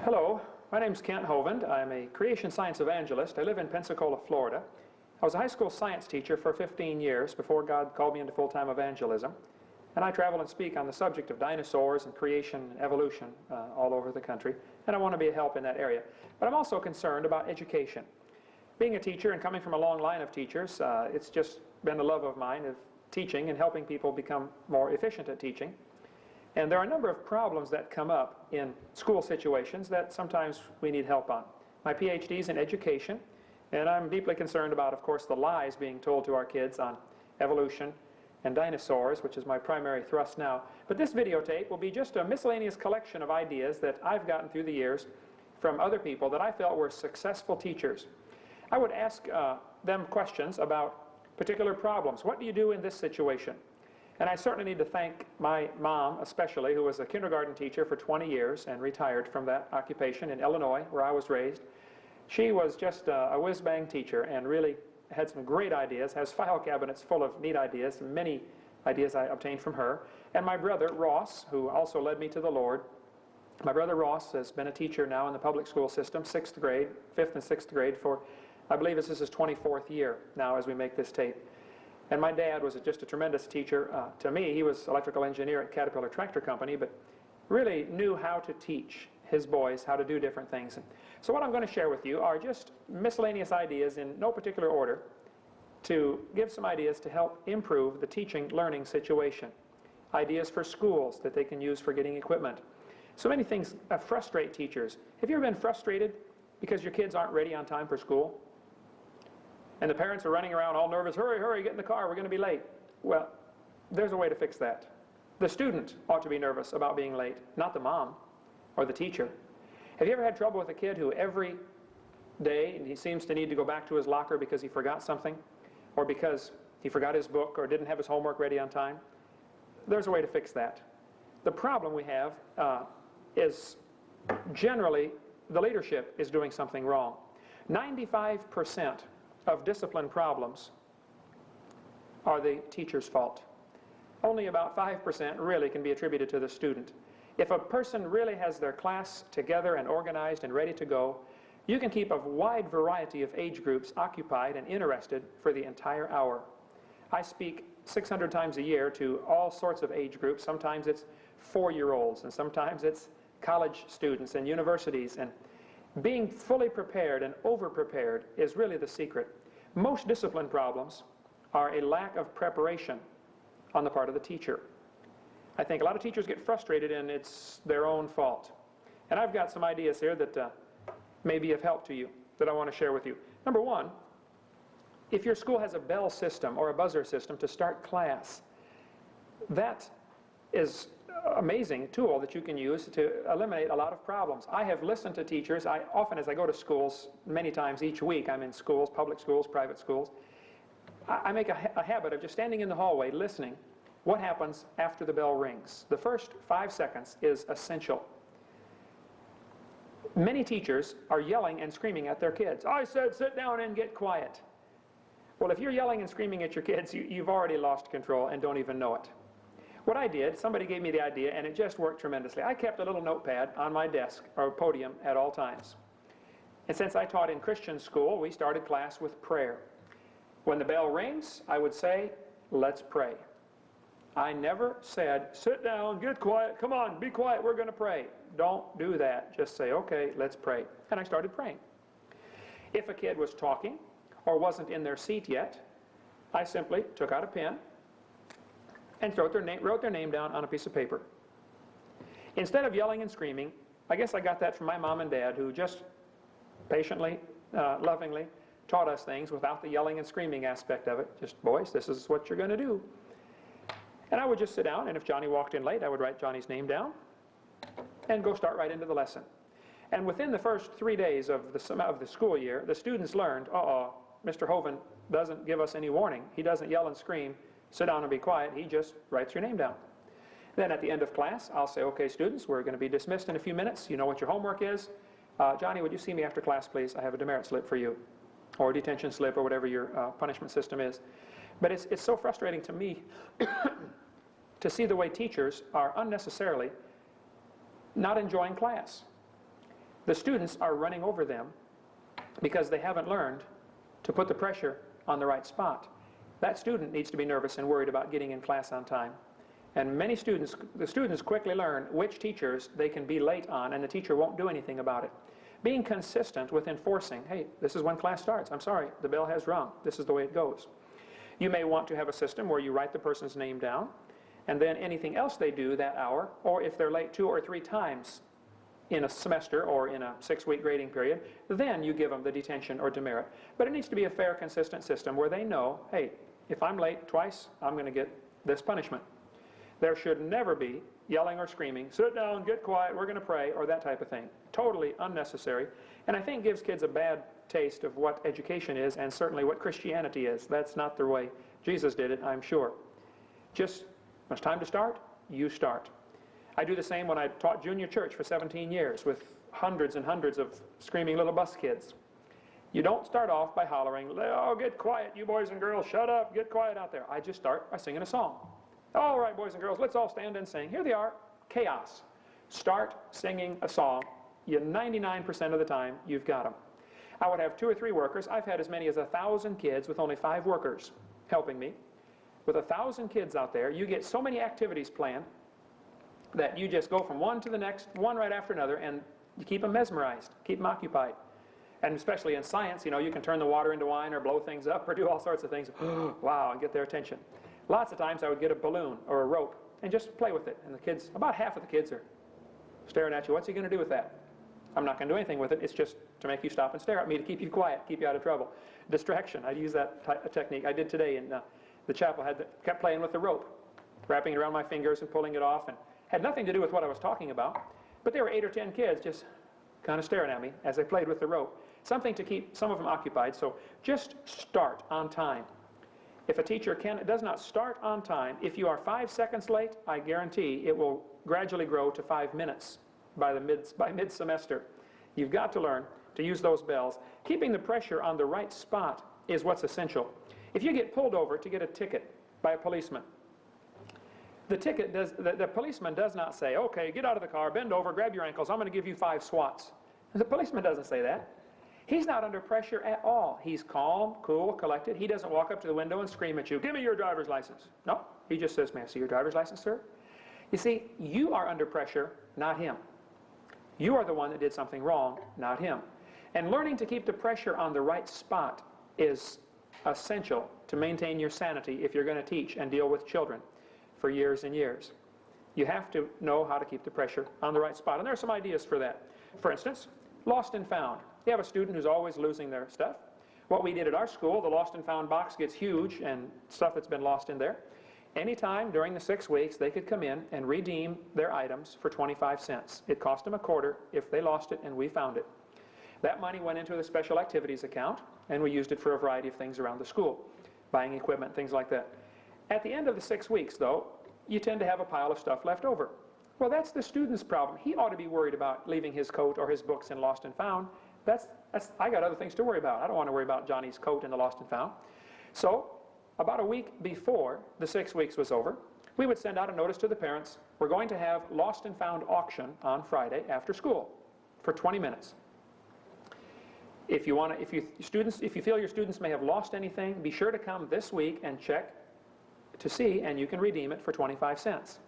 Hello, my name is Kent Hovind. I'm a creation science evangelist. I live in Pensacola, Florida. I was a high school science teacher for 15 years before God called me into full-time evangelism. And I travel and speak on the subject of dinosaurs and creation and evolution all over the country. And I want to be a help in that area. But I'm also concerned about education. Being a teacher and coming from a long line of teachers, it's just been a love of mine of teaching and helping people become more efficient at teaching. And there are a number of problems that come up in school situations that sometimes we need help on. My PhD is in education, and I'm deeply concerned about, of course, the lies being told to our kids on evolution and dinosaurs, which is my primary thrust now. But this videotape will be just a miscellaneous collection of ideas that I've gotten through the years from other people that I felt were successful teachers. I would ask them questions about particular problems. What do you do in this situation? And I certainly need to thank my mom, especially, who was a kindergarten teacher for 20 years and retired from that occupation in Illinois, where I was raised. She was just a whiz-bang teacher and really had some great ideas, has file cabinets full of neat ideas, many ideas I obtained from her. And my brother, Ross, who also led me to the Lord. My brother, Ross, has been a teacher now in the public school system, 6th grade, 5th and 6th grade, for, I believe this is his 24th year now as we make this tape. And my dad was just a tremendous teacher to me. He was electrical engineer at Caterpillar Tractor Company, but really knew how to teach his boys how to do different things. So what I'm going to share with you are just miscellaneous ideas in no particular order to give some ideas to help improve the teaching learning situation. Ideas for schools that they can use for getting equipment. So many things frustrate teachers. Have you ever been frustrated because your kids aren't ready on time for school? And the parents are running around all nervous, hurry, hurry, get in the car, we're going to be late. Well, there's a way to fix that. The student ought to be nervous about being late, not the mom or the teacher. Have you ever had trouble with a kid who every day he seems to need to go back to his locker because he forgot something, or because he forgot his book or didn't have his homework ready on time? There's a way to fix that. The problem we have is generally the leadership is doing something wrong. 95% of discipline problems are the teacher's fault. Only about 5% really can be attributed to the student. If a person really has their class together and organized and ready to go, you can keep a wide variety of age groups occupied and interested for the entire hour. I speak 600 times a year to all sorts of age groups. Sometimes it's 4-year-olds, and sometimes it's college students and universities. And being fully prepared and over-prepared is really the secret. Most discipline problems are a lack of preparation on the part of the teacher. I think a lot of teachers get frustrated and it's their own fault. And I've got some ideas here that may be of help to you that I want to share with you. Number one, if your school has a bell system or a buzzer system to start class, that is amazing tool that you can use to eliminate a lot of problems. I have listened to teachers. Often as I go to schools, many times each week I'm in schools, public schools, private schools. I make a habit of just standing in the hallway listening what happens after the bell rings. The first 5 seconds is essential. Many teachers are yelling and screaming at their kids. I said sit down and get quiet. Well, if you're yelling and screaming at your kids, you've already lost control and don't even know it. What I did, somebody gave me the idea, and it just worked tremendously. I kept a little notepad on my desk or podium at all times. And since I taught in Christian school, we started class with prayer. When the bell rings, I would say, let's pray. I never said, sit down, get quiet, come on, be quiet, we're going to pray. Don't do that. Just say, okay, let's pray. And I started praying. If a kid was talking or wasn't in their seat yet, I simply took out a pen and wrote their name down on a piece of paper. Instead of yelling and screaming, I guess I got that from my mom and dad, who just patiently, lovingly taught us things without the yelling and screaming aspect of it. Just, boys, this is what you're going to do. And I would just sit down, and if Johnny walked in late, I would write Johnny's name down and go start right into the lesson. And within the first 3 days of the school year, the students learned, Mr. Hovind doesn't give us any warning. He doesn't yell and scream, sit down and be quiet. He just writes your name down. Then at the end of class, I'll say, okay, students, we're going to be dismissed in a few minutes. You know what your homework is. Johnny, would you see me after class, please? I have a demerit slip for you, or a detention slip, or whatever your punishment system is. But it's so frustrating to me to see the way teachers are unnecessarily not enjoying class. the students are running over them because they haven't learned to put the pressure on the right spot. That student needs to be nervous and worried about getting in class on time. And many students, the students quickly learn which teachers they can be late on, and the teacher won't do anything about it. Being consistent with enforcing, hey, this is when class starts. I'm sorry, the bell has rung. This is the way it goes. You may want to have a system where you write the person's name down, and then anything else they do that hour, or if they're late 2 or 3 times in a semester or in a 6-week grading period, then you give them the detention or demerit. But it needs to be a fair, consistent system where they know, hey, if I'm late twice, I'm going to get this punishment. There should never be yelling or screaming, sit down, get quiet, we're going to pray, or that type of thing. Totally unnecessary, and I think gives kids a bad taste of what education is and certainly what Christianity is. That's not the way Jesus did it, I'm sure. Just, when it's time to start, you start. I do the same when I taught junior church for 17 years with hundreds and hundreds of screaming little bus kids. You don't start off by hollering, oh, get quiet, you boys and girls, shut up, get quiet out there. I just start by singing a song. All right, boys and girls, let's all stand and sing. Here they are, chaos. Start singing a song. 99% of the time, you've got them. I would have 2 or 3 workers. I've had as many as 1,000 kids with only 5 workers helping me. With 1,000 kids out there, you get so many activities planned that you just go from one to the next, one right after another, and you keep them mesmerized, keep them occupied. And especially in science, you know, you can turn the water into wine or blow things up or do all sorts of things. Wow, and get their attention. Lots of times I would get a balloon or a rope and just play with it. And the kids, about half of the kids are staring at you. What's he going to do with that? I'm not going to do anything with it. It's just to make you stop and stare at me, to keep you quiet, keep you out of trouble. Distraction. I'd use that technique. I did today in the chapel. Kept playing with the rope, wrapping it around my fingers and pulling it off. And had nothing to do with what I was talking about. But there were 8 or 10 kids just kind of staring at me as I played with the rope. Something to keep some of them occupied. So just start on time. If a teacher does not start on time, if you are 5 seconds late, I guarantee it will gradually grow to 5 minutes by mid-semester. You've got to learn to use those bells. Keeping the pressure on the right spot is what's essential. If you get pulled over to get a ticket by a policeman, the policeman does not say, okay, get out of the car, bend over, grab your ankles, I'm going to give you 5 swats. The policeman doesn't say that. He's not under pressure at all. He's calm, cool, collected. He doesn't walk up to the window and scream at you, give me your driver's license. No, he just says, may I see your driver's license, sir? You see, you are under pressure, not him. You are the one that did something wrong, not him. And learning to keep the pressure on the right spot is essential to maintain your sanity if you're going to teach and deal with children for years and years. You have to know how to keep the pressure on the right spot. And there are some ideas for that. For instance, lost and found. You have a student who's always losing their stuff. What we did at our school, the lost and found box gets huge and stuff that's been lost in there. Anytime during the 6 weeks, they could come in and redeem their items for 25 cents. It cost them a quarter if they lost it and we found it. That money went into the special activities account, and we used it for a variety of things around the school, buying equipment, things like that. At the end of the 6 weeks, though, you tend to have a pile of stuff left over. Well, that's the student's problem. He ought to be worried about leaving his coat or his books in lost and found. I got other things to worry about. I don't want to worry about Johnny's coat in the lost and found. So, about a week before the 6 weeks was over, we would send out a notice to the parents, we're going to have lost and found auction on Friday after school for 20 minutes. If you feel your students may have lost anything, be sure to come this week and check to see, and you can redeem it for 25 cents.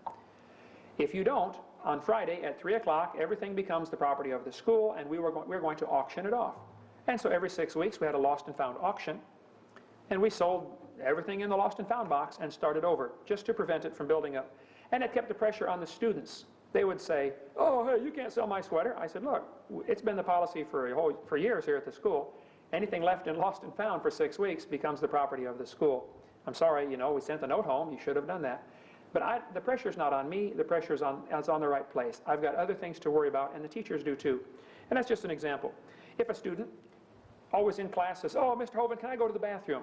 If you don't, on Friday at 3 o'clock, everything becomes the property of the school, and we're going to auction it off. And so every 6 weeks we had a lost and found auction, and we sold everything in the lost and found box and started over, just to prevent it from building up. And it kept the pressure on the students. They would say, oh, hey, you can't sell my sweater. I said, look, it's been the policy for years here at the school. Anything left in lost and found for 6 weeks becomes the property of the school. I'm sorry, you know, we sent the note home. You should have done that. But the pressure's not on me. The pressure's on the right place. I've got other things to worry about, and the teachers do too. And that's just an example. If a student always in class says, oh, Mr. Hovind, can I go to the bathroom?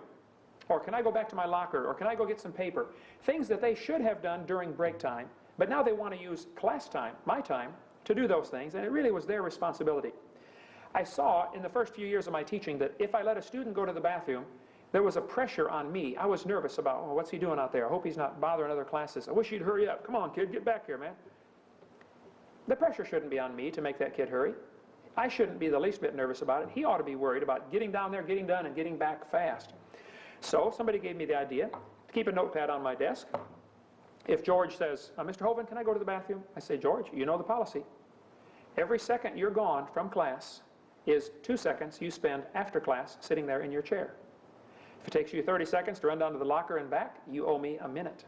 Or can I go back to my locker? Or can I go get some paper? Things that they should have done during break time, but now they want to use class time, my time, to do those things, and it really was their responsibility. I saw in the first few years of my teaching that if I let a student go to the bathroom, there was a pressure on me. I was nervous about, oh, what's he doing out there? I hope he's not bothering other classes. I wish he'd hurry up. Come on, kid, get back here, man. The pressure shouldn't be on me to make that kid hurry. I shouldn't be the least bit nervous about it. He ought to be worried about getting down there, getting done, and getting back fast. So somebody gave me the idea to keep a notepad on my desk. If George says, Mr. Hovind, can I go to the bathroom? I say, George, you know the policy. Every second you're gone from class is 2 seconds you spend after class sitting there in your chair. If it takes you 30 seconds to run down to the locker and back, you owe me a minute.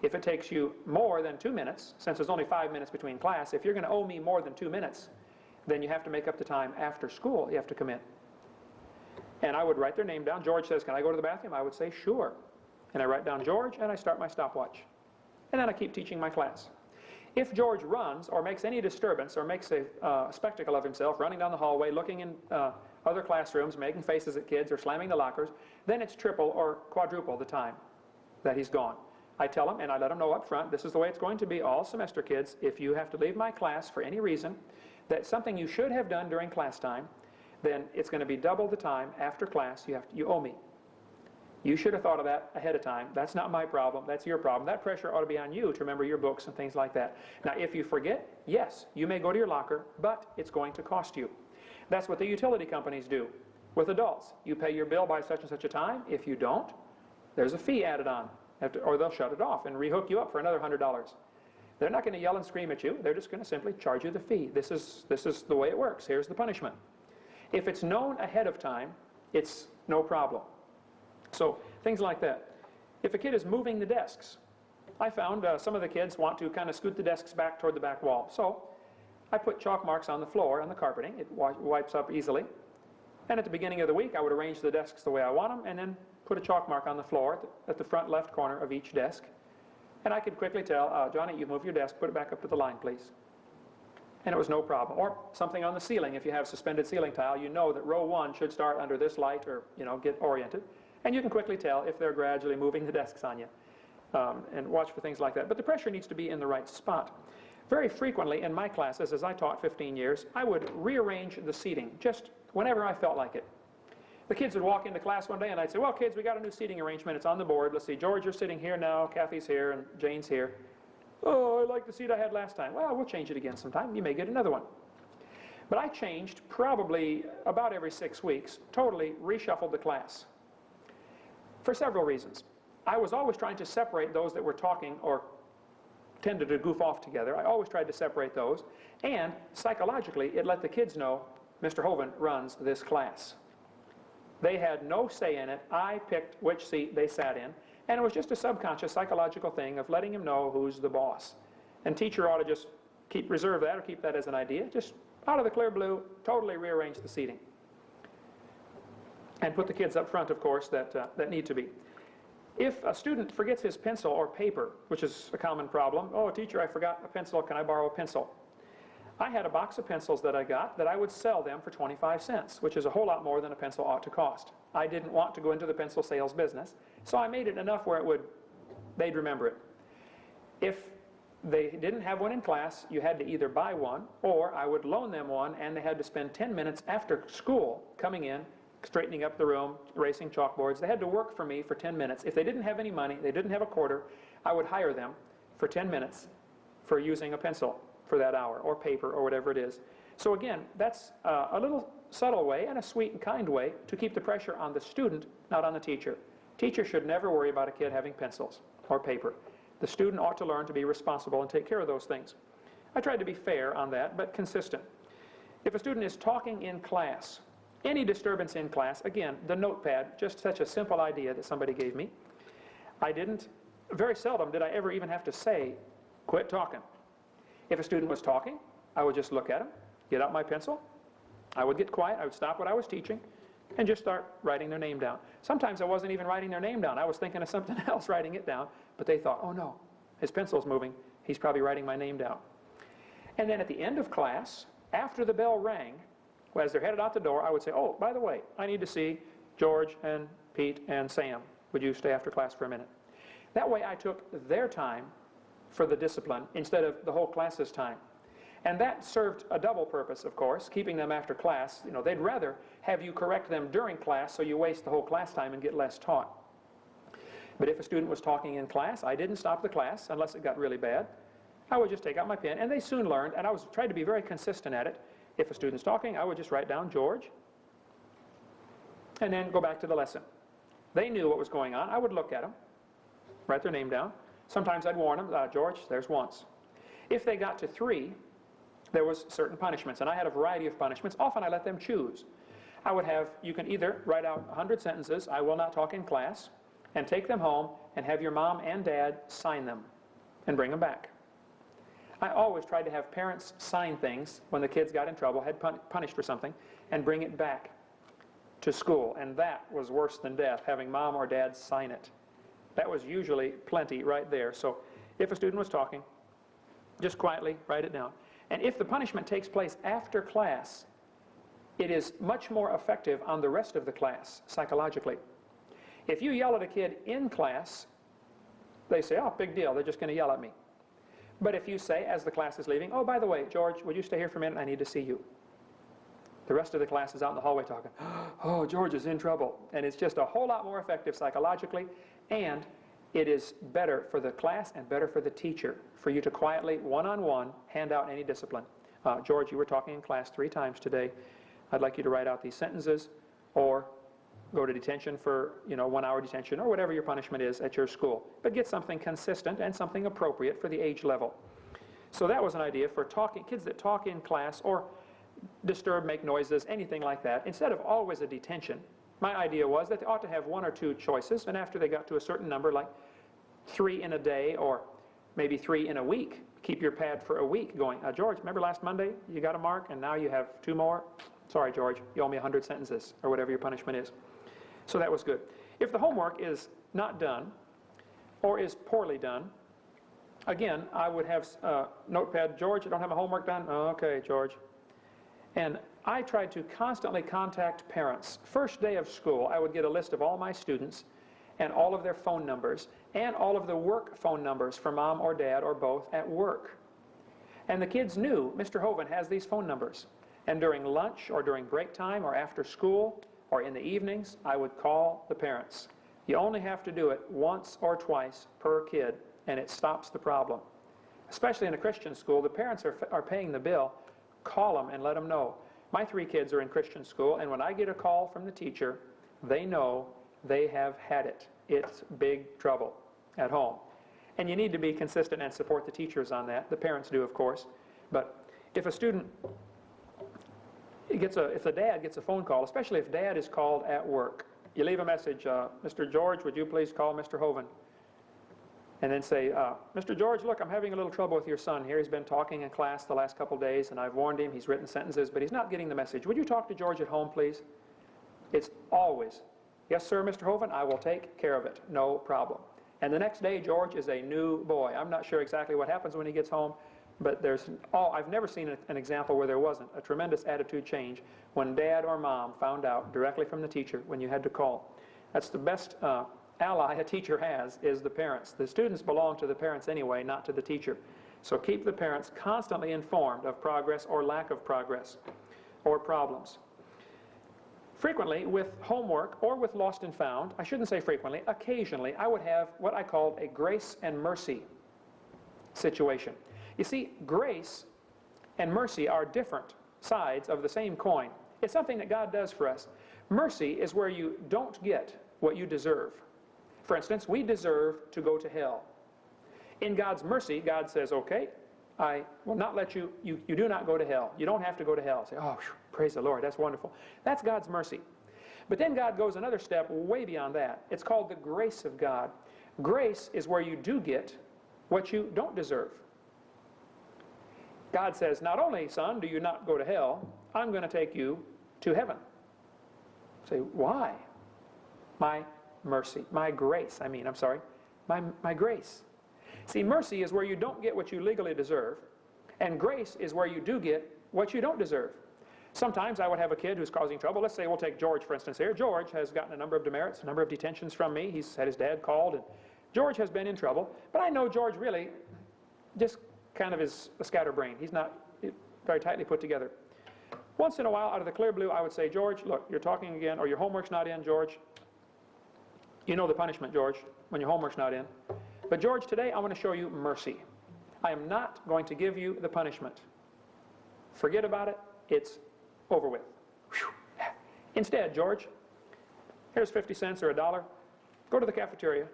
If it takes you more than 2 minutes, since there's only 5 minutes between class, if you're going to owe me more than 2 minutes, then you have to make up the time after school you have to come in. And I would write their name down. George says, can I go to the bathroom? I would say, sure. And I write down George, and I start my stopwatch. And then I keep teaching my class. If George runs or makes any disturbance or makes a spectacle of himself, running down the hallway, looking in other classrooms, making faces at kids or slamming the lockers, then it's triple or quadruple the time that he's gone. I tell him and I let him know up front, this is the way it's going to be all semester, kids. If you have to leave my class for any reason, that's something you should have done during class time, then it's going to be double the time after class you owe me. You should have thought of that ahead of time. That's not my problem. That's your problem. That pressure ought to be on you to remember your books and things like that. Now, if you forget, yes, you may go to your locker, but it's going to cost you. That's what the utility companies do with adults. You pay your bill by such and such a time. If you don't, there's a fee added on, or they'll shut it off and rehook you up for another $100. They're not going to yell and scream at you. They're just going to simply charge you the fee. This is the way it works. Here's the punishment. If it's known ahead of time, it's no problem. So things like that. If a kid is moving the desks, I found some of the kids want to kind of scoot the desks back toward the back wall. So I put chalk marks on the floor, on the carpeting. It wipes up easily. And at the beginning of the week, I would arrange the desks the way I want them and then put a chalk mark on the floor at the front left corner of each desk. And I could quickly tell, Johnny, you move your desk, put it back up to the line, please. And it was no problem. Or something on the ceiling. If you have suspended ceiling tile, you know that row 1 should start under this light or, get oriented. And you can quickly tell if they're gradually moving the desks on you. And watch for things like that. But the pressure needs to be in the right spot. Very frequently in my classes, as I taught 15 years, I would rearrange the seating just whenever I felt like it. The kids would walk into class one day and I'd say, well, kids, we got a new seating arrangement. It's on the board. Let's see, George, you're sitting here now. Kathy's here and Jane's here. Oh, I like the seat I had last time. Well, we'll change it again sometime. You may get another one. But I changed probably about every 6 weeks, totally reshuffled the class. For several reasons. I was always trying to separate those that were talking or tended to goof off together. I always tried to separate those. And psychologically, it let the kids know, Mr. Hovind runs this class. They had no say in it. I picked which seat they sat in. And it was just a subconscious psychological thing of letting him know who's the boss. And teacher ought to just reserve that or keep that as an idea. Just out of the clear blue, totally rearrange the seating. And put the kids up front, of course, that need to be. If a student forgets his pencil or paper, which is a common problem, oh, teacher, I forgot a pencil, can I borrow a pencil? I had a box of pencils that I got that I would sell them for 25 cents, which is a whole lot more than a pencil ought to cost. I didn't want to go into the pencil sales business, so I made it enough where they'd remember it. If they didn't have one in class, you had to either buy one, or I would loan them one, and they had to spend 10 minutes after school coming in, straightening up the room, erasing chalkboards. They had to work for me for 10 minutes. If they didn't have any money, they didn't have a quarter, I would hire them for 10 minutes for using a pencil for that hour, or paper, or whatever it is. So again, that's a little subtle way and a sweet and kind way to keep the pressure on the student, not on the teacher. Teacher should never worry about a kid having pencils or paper. The student ought to learn to be responsible and take care of those things. I tried to be fair on that, but consistent. If a student is talking in class, any disturbance in class, again, the notepad, just such a simple idea that somebody gave me. Very seldom did I ever even have to say, quit talking. If a student was talking, I would just look at him, get out my pencil, I would get quiet, I would stop what I was teaching, and just start writing their name down. Sometimes I wasn't even writing their name down. I was thinking of something else, writing it down, but they thought, oh no, his pencil's moving, he's probably writing my name down. And then at the end of class, after the bell rang, as they're headed out the door, I would say, oh, by the way, I need to see George and Pete and Sam. Would you stay after class for a minute? That way I took their time for the discipline instead of the whole class's time. And that served a double purpose, of course, keeping them after class. You know, they'd rather have you correct them during class so you waste the whole class time and get less taught. But if a student was talking in class, I didn't stop the class unless it got really bad. I would just take out my pen, and they soon learned, and I tried to be very consistent at it, If a student's talking, I would just write down George and then go back to the lesson. They knew what was going on. I would look at them, write their name down. Sometimes I'd warn them, George, there's once. If they got to 3, there was certain punishments, and I had a variety of punishments. Often I let them choose. I would have, you can either write out 100 sentences, I will not talk in class, and take them home and have your mom and dad sign them and bring them back. I always tried to have parents sign things when the kids got in trouble, had punished for something, and bring it back to school. And that was worse than death, having mom or dad sign it. That was usually plenty right there. So if a student was talking, just quietly write it down. And if the punishment takes place after class, it is much more effective on the rest of the class psychologically. If you yell at a kid in class, they say, oh, big deal, they're just going to yell at me. But if you say, as the class is leaving, oh, by the way, George, would you stay here for a minute? I need to see you. The rest of the class is out in the hallway talking, oh, George is in trouble. And it's just a whole lot more effective psychologically, and it is better for the class and better for the teacher for you to quietly, one-on-one, hand out any discipline. George, you were talking in class 3 times today. I'd like you to write out these sentences, or go to detention for, 1-hour detention, or whatever your punishment is at your school. But get something consistent and something appropriate for the age level. So that was an idea for kids that talk in class, or disturb, make noises, anything like that. Instead of always a detention, my idea was that they ought to have 1 or 2 choices, and after they got to a certain number, like 3 in a day, or maybe 3 in a week, keep your pad for a week going, George, remember last Monday you got a mark, and now you have 2 more? Sorry, George, you owe me 100 sentences, or whatever your punishment is. So that was good. If the homework is not done, or is poorly done, again, I would have a notepad, George, I don't have my homework done? Oh, okay, George. And I tried to constantly contact parents. First day of school, I would get a list of all my students and all of their phone numbers and all of the work phone numbers for mom or dad or both at work. And the kids knew Mr. Hovind has these phone numbers. And during lunch or during break time or after school or in the evenings, I would call the parents. You only have to do it once or twice per kid, and it stops the problem. Especially in a Christian school, the parents are paying the bill. Call them and let them know. My 3 kids are in Christian school, and when I get a call from the teacher, they know they have had it. It's big trouble at home. And you need to be consistent and support the teachers on that. The parents do, of course. But if a student if the dad gets a phone call, especially if dad is called at work, you leave a message, Mr. George, would you please call Mr. Hovind? And then say, Mr. George, look, I'm having a little trouble with your son here. He's been talking in class the last couple days, and I've warned him. He's written sentences, but he's not getting the message. Would you talk to George at home, please? It's always, yes, sir, Mr. Hovind, I will take care of it. No problem. And the next day, George is a new boy. I'm not sure exactly what happens when he gets home, but I've never seen an example where there wasn't a tremendous attitude change when dad or mom found out directly from the teacher when you had to call. That's the best ally a teacher has, is the parents. The students belong to the parents anyway, not to the teacher. So keep the parents constantly informed of progress or lack of progress or problems. Frequently, with homework or with lost and found, I shouldn't say frequently, occasionally, I would have what I called a grace and mercy situation. You see, grace and mercy are different sides of the same coin. It's something that God does for us. Mercy is where you don't get what you deserve. For instance, we deserve to go to hell. In God's mercy, God says, okay, I will not let you do not go to hell. You don't have to go to hell. Say, oh, praise the Lord, that's wonderful. That's God's mercy. But then God goes another step way beyond that. It's called the grace of God. Grace is where you do get what you don't deserve. God says, not only, son, do you not go to hell, I'm going to take you to heaven. Say, why? My mercy, my grace, my grace. See, mercy is where you don't get what you legally deserve, and grace is where you do get what you don't deserve. Sometimes I would have a kid who's causing trouble. Let's say we'll take George, for instance, here. George has gotten a number of demerits, a number of detentions from me. He's had his dad called, and George has been in trouble. But I know George really just kind of is a scatterbrain. He's not very tightly put together. Once in a while, out of the clear blue, I would say, George, look, you're talking again, or your homework's not in, George. You know the punishment, George, when your homework's not in. But George, today I want to show you mercy. I am not going to give you the punishment. Forget about it. it's over with. Whew. Instead, George, here's 50 cents or $1. Go to the cafeteria,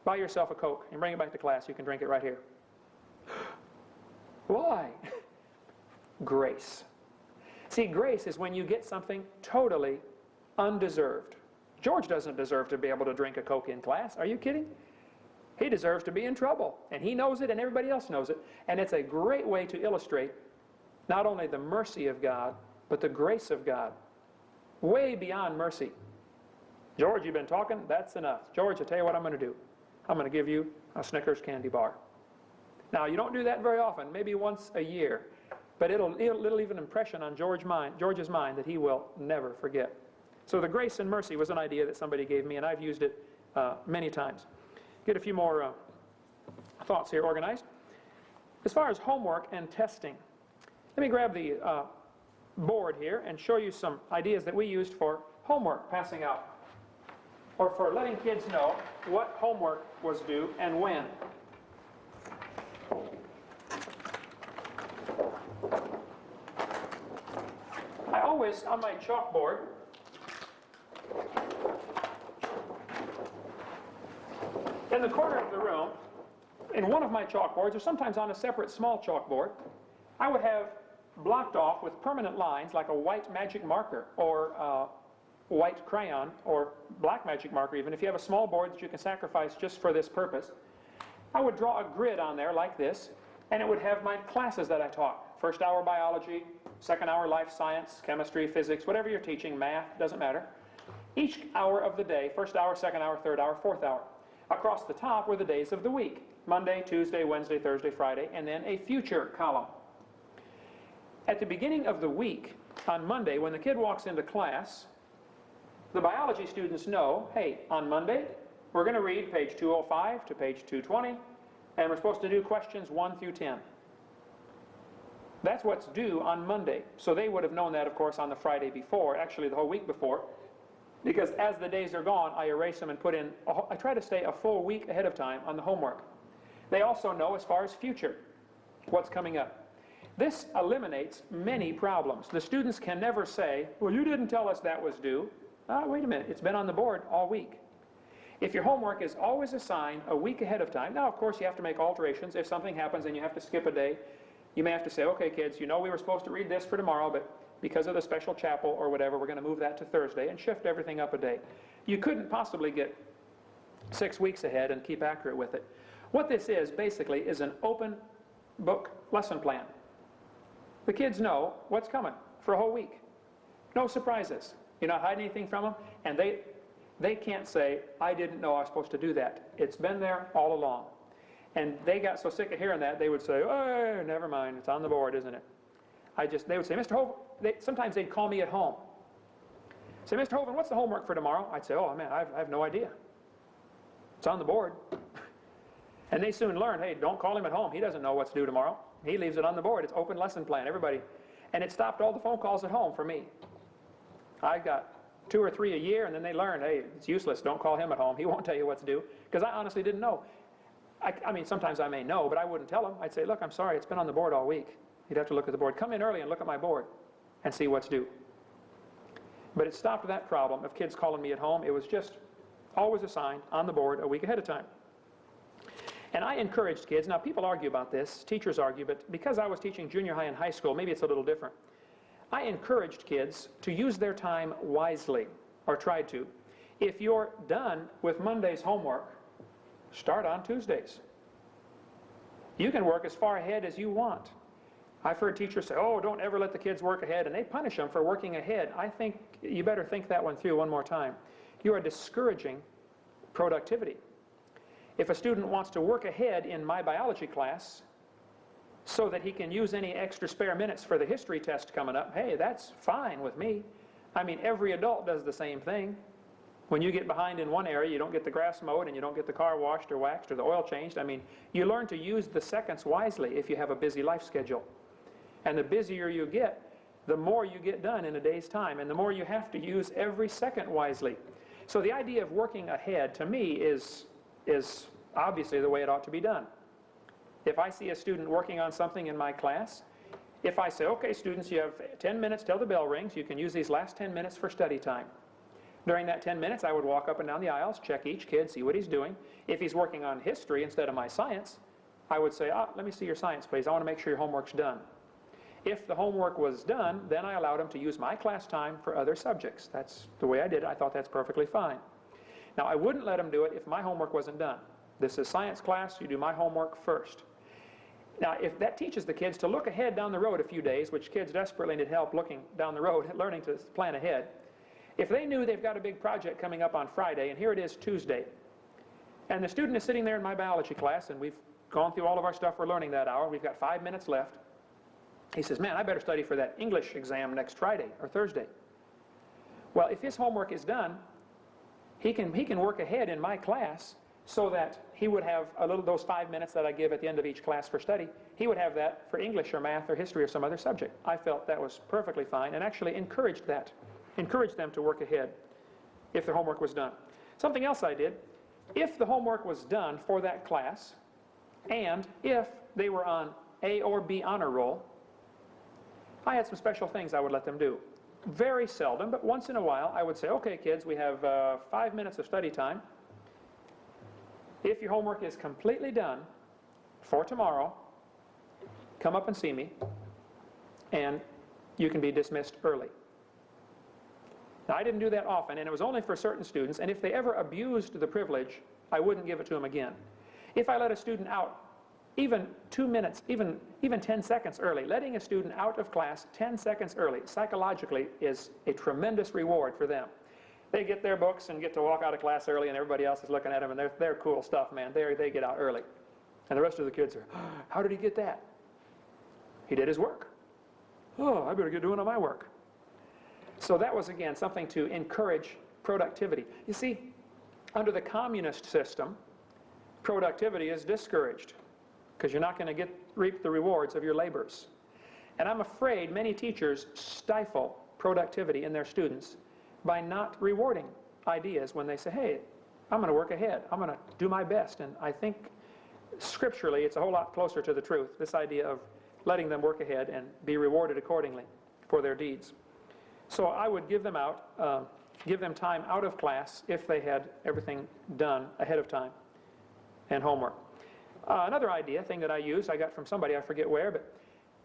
buy yourself a Coke, and bring it back to class. You can drink it right here. Why? Grace. See, grace is when you get something totally undeserved. George doesn't deserve to be able to drink a Coke in class. Are you kidding? He deserves to be in trouble, and he knows it, and everybody else knows it. And it's a great way to illustrate not only the mercy of God, but the grace of God. Way beyond mercy. George, you've been talking? That's enough. George, I'll tell you what I'm going to do. I'm going to give you a Snickers candy bar. Now, you don't do that very often, maybe once a year, but it'll leave an impression on George's mind that he will never forget. So the grace and mercy was an idea that somebody gave me, and I've used it many times. Get a few more thoughts here organized. As far as homework and testing, let me grab the board here and show you some ideas that we used for homework passing out, or for letting kids know what homework was due and when. I always, on my chalkboard, in the corner of the room, in one of my chalkboards, or sometimes on a separate small chalkboard, I would have blocked off with permanent lines like a white magic marker or white crayon or black magic marker even. If you have a small board that you can sacrifice just for this purpose, I would draw a grid on there like this, and it would have my classes that I taught. First hour biology, second hour life science, chemistry, physics, whatever you're teaching, math, doesn't matter. Each hour of the day, first hour, second hour, third hour, fourth hour. Across the top were the days of the week, Monday, Tuesday, Wednesday, Thursday, Friday, and then a future column. At the beginning of the week, on Monday, when the kid walks into class, the biology students know, hey, on Monday, we're going to read page 205 to page 220, and we're supposed to do questions 1 through 10. That's what's due on Monday. So they would have known that, of course, on the Friday before, actually the whole week before, because as the days are gone, I erase them and put in, I try to stay a full week ahead of time on the homework. They also know as far as future, what's coming up. This eliminates many problems. The students can never say, well, you didn't tell us that was due. Wait a minute, it's been on the board all week. If your homework is always assigned a week ahead of time, now of course you have to make alterations. If something happens and you have to skip a day, you may have to say, okay kids, you know we were supposed to read this for tomorrow, but because of the special chapel or whatever, we're going to move that to Thursday and shift everything up a day. You couldn't possibly get 6 weeks ahead and keep accurate with it. What this is, basically, is an open book lesson plan. The kids know what's coming for a whole week. No surprises. You're not hiding anything from them, and they can't say, I didn't know I was supposed to do that. It's been there all along. And they got so sick of hearing that, they would say, oh, never mind, it's on the board, isn't it? They would say, Mr. Hovind, sometimes they'd call me at home. Say, Mr. Hovind, what's the homework for tomorrow? I'd say, oh man, I have no idea. It's on the board. And they soon learned, hey, don't call him at home. He doesn't know what's due tomorrow. He leaves it on the board. It's open lesson plan, everybody. And it stopped all the phone calls at home for me. I got 2 or 3 a year, and then they learned, hey, it's useless. Don't call him at home. He won't tell you what's due. Because I honestly didn't know. I mean, sometimes I may know, but I wouldn't tell him. I'd say, look, I'm sorry, it's been on the board all week. He'd have to look at the board. Come in early and look at my board and see what's due. But it stopped that problem of kids calling me at home. It was just always assigned on the board a week ahead of time. And I encouraged kids, now people argue about this, teachers argue, but because I was teaching junior high and high school, maybe it's a little different. I encouraged kids to use their time wisely, or tried to. If you're done with Monday's homework, start on Tuesdays. You can work as far ahead as you want. I've heard teachers say, oh, don't ever let the kids work ahead, and they punish them for working ahead. I think you better think that one through one more time. You are discouraging productivity. If a student wants to work ahead in my biology class so that he can use any extra spare minutes for the history test coming up, hey, that's fine with me. I mean, every adult does the same thing. When you get behind in one area, you don't get the grass mowed and you don't get the car washed or waxed or the oil changed. I mean, you learn to use the seconds wisely if you have a busy life schedule. And the busier you get, the more you get done in a day's time, and the more you have to use every second wisely. So the idea of working ahead, to me, is obviously the way it ought to be done. If I see a student working on something in my class, If I say, okay, students, you have 10 minutes till the bell rings, you can use these last 10 minutes for study time. During that 10 minutes, I would walk up and down the aisles, check each kid, see what he's doing. If he's working on history instead of my science, I would say, let me see your science, please. I want to make sure your homework's done. If the homework was done, then I allowed him to use my class time for other subjects. That's the way I did it. I thought that's perfectly fine. Now, I wouldn't let him do it if my homework wasn't done. This is science class. You do my homework first. Now, if that teaches the kids to look ahead down the road a few days, which kids desperately need help looking down the road, learning to plan ahead, if they knew they've got a big project coming up on Friday, and here it is Tuesday, and the student is sitting there in my biology class, and we've gone through all of our stuff we're learning that hour, we've got 5 minutes left, he says, man, I better study for that English exam next Friday or Thursday. Well, if his homework is done, he can work ahead in my class so that he would have those 5 minutes that I give at the end of each class for study, he would have that for English or math or history or some other subject. I felt that was perfectly fine and actually encouraged them to work ahead if their homework was done. Something else I did, if the homework was done for that class and if they were on A or B honor roll, I had some special things I would let them do. Very seldom, but once in a while, I would say, okay, kids, we have 5 minutes of study time. If your homework is completely done for tomorrow, come up and see me, and you can be dismissed early. Now, I didn't do that often, and it was only for certain students, and if they ever abused the privilege, I wouldn't give it to them again. If I let a student out even 2 minutes, even 10 seconds early, letting a student out of class 10 seconds early, psychologically is a tremendous reward for them. They get their books and get to walk out of class early, and everybody else is looking at them, and they're cool stuff, man. They get out early. And the rest of the kids are, how did he get that? He did his work. Oh, I better get doing my work. So that was, again, something to encourage productivity. You see, under the communist system, productivity is discouraged because you're not going to reap the rewards of your labors. And I'm afraid many teachers stifle productivity in their students by not rewarding ideas when they say, hey, I'm going to work ahead. I'm going to do my best. And I think scripturally it's a whole lot closer to the truth, this idea of letting them work ahead and be rewarded accordingly for their deeds. So I would give them time out of class if they had everything done ahead of time and homework. Another thing that I use, I got from somebody, I forget where, but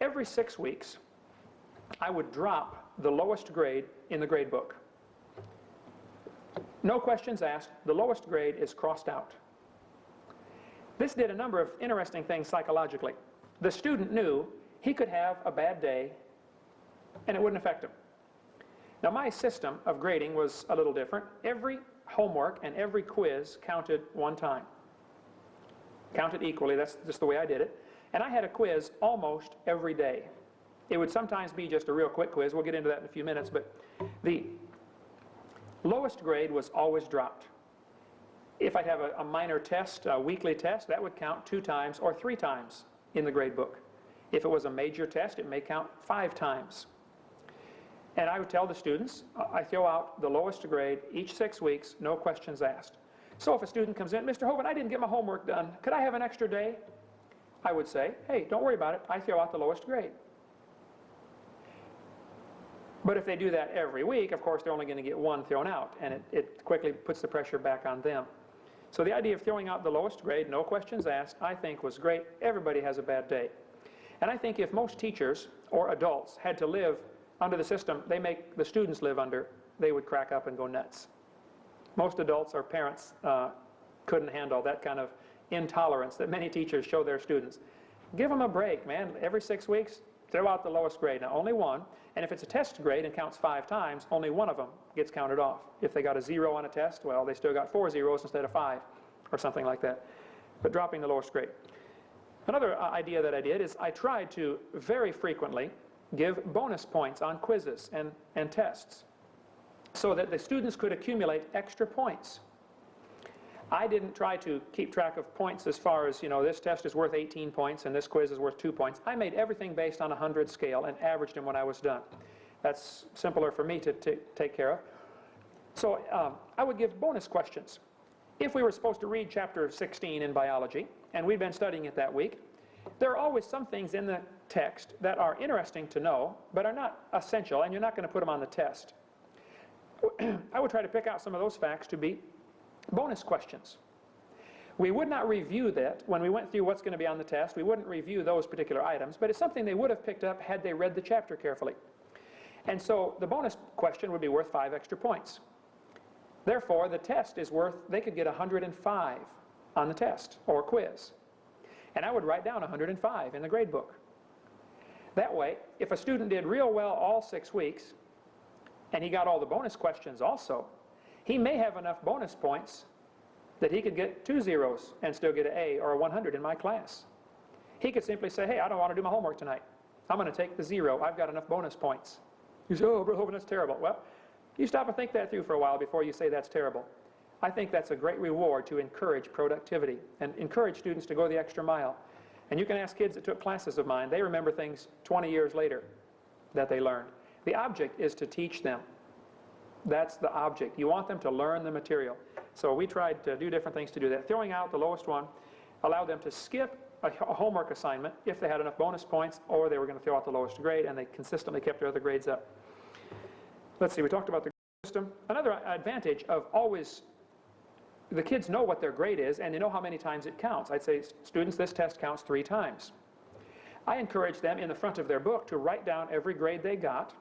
every 6 weeks I would drop the lowest grade in the grade book. No questions asked, the lowest grade is crossed out. This did a number of interesting things psychologically. The student knew he could have a bad day and it wouldn't affect him. Now, my system of grading was a little different. Every homework and every quiz counted one time. Counted equally, that's just the way I did it. And I had a quiz almost every day. It would sometimes be just a real quick quiz. We'll get into that in a few minutes, but the lowest grade was always dropped. If I'd have a minor test, a weekly test, that would count 2 times or 3 times in the grade book. If it was a major test, it may count 5 times. And I would tell the students, I throw out the lowest grade each 6 weeks, no questions asked. So if a student comes in, Mr. Hovind, I didn't get my homework done. Could I have an extra day? I would say, hey, don't worry about it. I throw out the lowest grade. But if they do that every week, of course, they're only going to get 1 thrown out, and it quickly puts the pressure back on them. So the idea of throwing out the lowest grade, no questions asked, I think was great. Everybody has a bad day. And I think if most teachers or adults had to live under the system they make the students live under, they would crack up and go nuts. Most adults or parents couldn't handle that kind of intolerance that many teachers show their students. Give them a break, man. Every 6 weeks, throw out the lowest grade. Now, only one. And if it's a test grade and counts 5 times, only one of them gets counted off. If they got a 0 on a test, well, they still got 4 zeros instead of 5, or something like that. But dropping the lowest grade. Another idea that I did is I tried to very frequently give bonus points on quizzes and tests so that the students could accumulate extra points. I didn't try to keep track of points as far as, this test is worth 18 points and this quiz is worth 2 points. I made everything based on a 100 scale and averaged them when I was done. That's simpler for me to take care of. So I would give bonus questions. If we were supposed to read chapter 16 in biology, and we'd been studying it that week, there are always some things in the text that are interesting to know, but are not essential, and you're not going to put them on the test. I would try to pick out some of those facts to be bonus questions. We would not review that when we went through what's going to be on the test. We wouldn't review those particular items, but it's something they would have picked up had they read the chapter carefully. And so the bonus question would be worth 5 extra points. Therefore, the test is worth, they could get 105 on the test or quiz. And I would write down 105 in the grade book. That way, if a student did real well all 6 weeks, and he got all the bonus questions also, he may have enough bonus points that he could get 2 zeros and still get an A or a 100 in my class. He could simply say, hey, I don't want to do my homework tonight. I'm going to take the 0. I've got enough bonus points. You say, oh, Brother Hovind, that's terrible. Well, you stop and think that through for a while before you say that's terrible. I think that's a great reward to encourage productivity and encourage students to go the extra mile. And you can ask kids that took classes of mine, they remember things 20 years later that they learned. The object is to teach them. That's the object. You want them to learn the material. So we tried to do different things to do that. Throwing out the lowest one allowed them to skip a homework assignment if they had enough bonus points, or they were going to throw out the lowest grade, and they consistently kept their other grades up. Let's see, we talked about the system. Another advantage of always, the kids know what their grade is, and they know how many times it counts. I'd say, students, this test counts 3 times. I encourage them in the front of their book to write down every grade they got,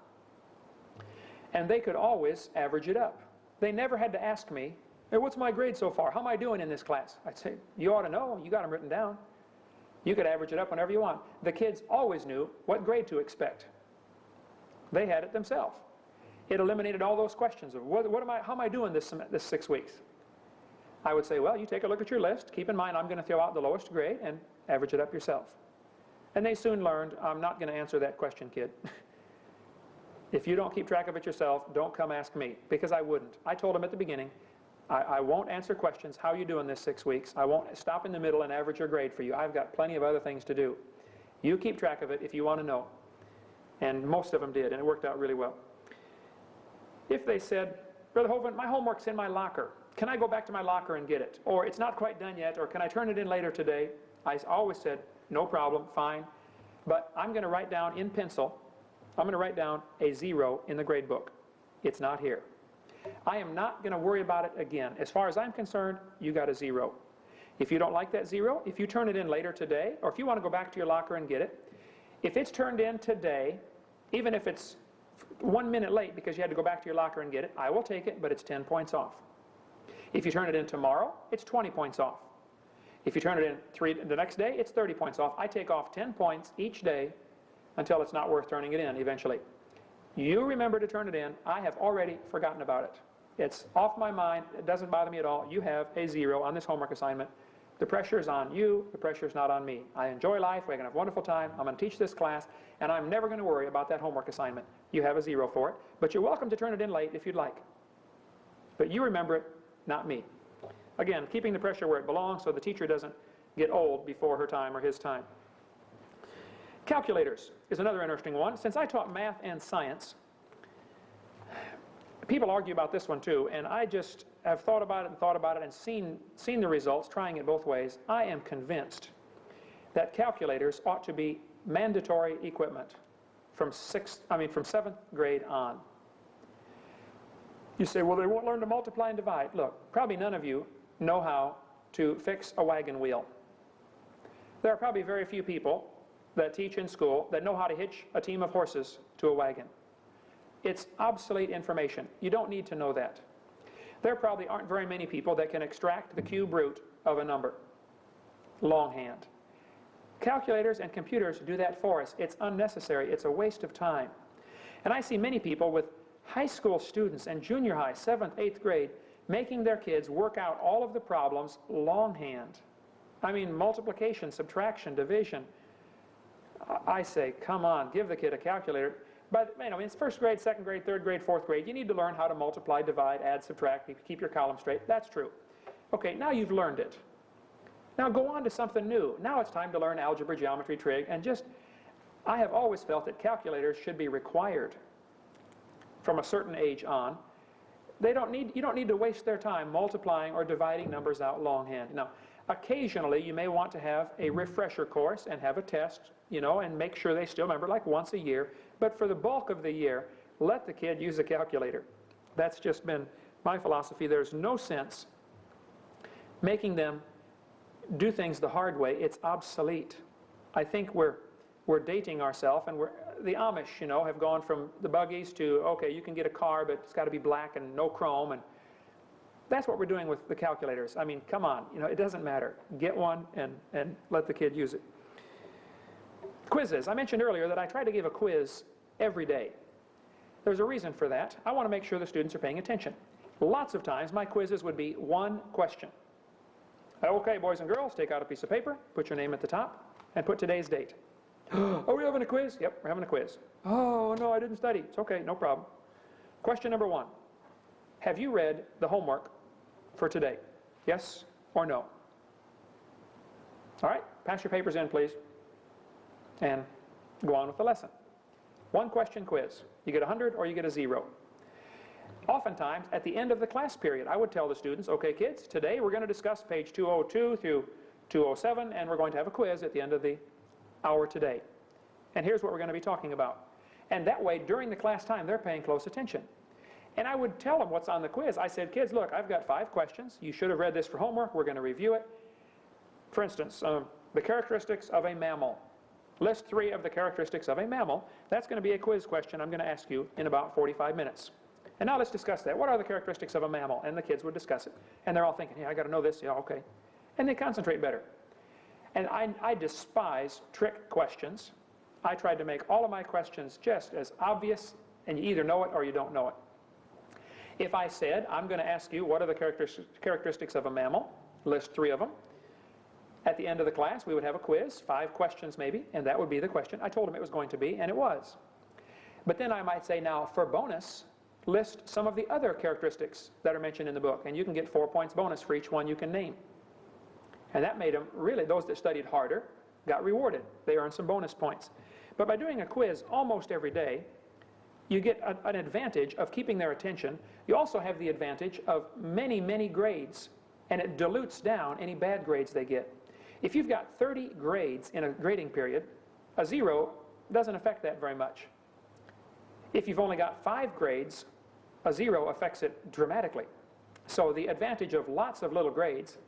and they could always average it up. They never had to ask me, hey, what's my grade so far? How am I doing in this class? I'd say, you ought to know. You got them written down. You could average it up whenever you want. The kids always knew what grade to expect. They had it themselves. It eliminated all those questions of how am I doing this 6 weeks? I would say, well, you take a look at your list. Keep in mind, I'm going to throw out the lowest grade and average it up yourself. And they soon learned, I'm not going to answer that question, kid. If you don't keep track of it yourself, don't come ask me, because I wouldn't. I told them at the beginning, I won't answer questions, how are you doing this 6 weeks? I won't stop in the middle and average your grade for you. I've got plenty of other things to do. You keep track of it if you want to know. And most of them did, and it worked out really well. If they said, Brother Hovind, my homework's in my locker. Can I go back to my locker and get it? Or it's not quite done yet, or can I turn it in later today? I always said, no problem, fine. But I'm going to write down in pencil, I'm going to write down a 0 in the grade book. It's not here. I am not going to worry about it again. As far as I'm concerned, you got a 0. If you don't like that 0, if you turn it in later today, or if you want to go back to your locker and get it, if it's turned in today, even if it's 1 minute late because you had to go back to your locker and get it, I will take it, but it's 10 points off. If you turn it in tomorrow, it's 20 points off. If you turn it in the next day, it's 30 points off. I take off 10 points each day until it's not worth turning it in eventually. You remember to turn it in. I have already forgotten about it. It's off my mind. It doesn't bother me at all. You have a 0 on this homework assignment. The pressure is on you. The pressure is not on me. I enjoy life. We're going to have a wonderful time. I'm going to teach this class, and I'm never going to worry about that homework assignment. You have a 0 for it, but you're welcome to turn it in late if you'd like. But you remember it, not me. Again, keeping the pressure where it belongs so the teacher doesn't get old before her time or his time. Calculators is another interesting one. Since I taught math and science, people argue about this one too, and I just have thought about it and seen the results, trying it both ways. I am convinced that calculators ought to be mandatory equipment from 7th grade on. You say, well, they won't learn to multiply and divide. Look, probably none of you know how to fix a wagon wheel. There are probably very few people that teach in school that know how to hitch a team of horses to a wagon. It's obsolete information. You don't need to know that. There probably aren't very many people that can extract the cube root of a number longhand. Calculators and computers do that for us. It's unnecessary. It's a waste of time. And I see many people with high school students and junior high, 7th, 8th grade, making their kids work out all of the problems longhand. I mean, multiplication, subtraction, division. I say, come on, give the kid a calculator. But in it's 1st grade, 2nd grade, 3rd grade, 4th grade. You need to learn how to multiply, divide, add, subtract, keep your column straight. That's true. Okay, now you've learned it. Now go on to something new. Now it's time to learn algebra, geometry, trig, and I have always felt that calculators should be required from a certain age on. You don't need to waste their time multiplying or dividing numbers out longhand. Now, Occasionally, you may want to have a refresher course and have a test, you know, and make sure they still remember, like once a year. But for the bulk of the year, let the kid use a calculator. That's just been my philosophy. There's no sense making them do things the hard way. It's obsolete. I think we're dating ourselves, and the Amish, you know, have gone from the buggies to, okay, you can get a car, but it's got to be black and no chrome, and that's what we're doing with the calculators. I mean, come on, you know, it doesn't matter. Get one and let the kid use it. Quizzes. I mentioned earlier that I try to give a quiz every day. There's a reason for that. I want to make sure the students are paying attention. Lots of times my quizzes would be one question. Okay, boys and girls, take out a piece of paper, put your name at the top, and put today's date. Are we having a quiz? Yep, we're having a quiz. Oh, no, I didn't study. It's okay, no problem. Question number 1. Have you read the homework for today? Yes or no? All right, pass your papers in, please, and go on with the lesson. One question quiz. You get 100 or you get a 0. Oftentimes, at the end of the class period, I would tell the students, okay, kids, today we're going to discuss page 202 through 207, and we're going to have a quiz at the end of the hour today. And here's what we're going to be talking about. And that way, during the class time, they're paying close attention. And I would tell them what's on the quiz. I said, kids, look, I've got 5 questions. You should have read this for homework. We're going to review it. For instance, the characteristics of a mammal. List 3 of the characteristics of a mammal. That's going to be a quiz question I'm going to ask you in about 45 minutes. And now let's discuss that. What are the characteristics of a mammal? And the kids would discuss it. And they're all thinking, yeah, I got to know this. Yeah, okay. And they concentrate better. And I despise trick questions. I tried to make all of my questions just as obvious, and you either know it or you don't know it. If I said, I'm going to ask you, what are the characteristics of a mammal? List 3 of them. At the end of the class, we would have a quiz, 5 questions maybe, and that would be the question. I told them it was going to be, and it was. But then I might say, now, for bonus, list some of the other characteristics that are mentioned in the book, and you can get 4 points bonus for each one you can name. And that made them, really, those that studied harder got rewarded. They earned some bonus points. But by doing a quiz almost every day, you get an advantage of keeping their attention. You also have the advantage of many, many grades, and it dilutes down any bad grades they get. If you've got 30 grades in a grading period, a 0 doesn't affect that very much. If you've only got 5 grades, a 0 affects it dramatically. So the advantage of lots of little grades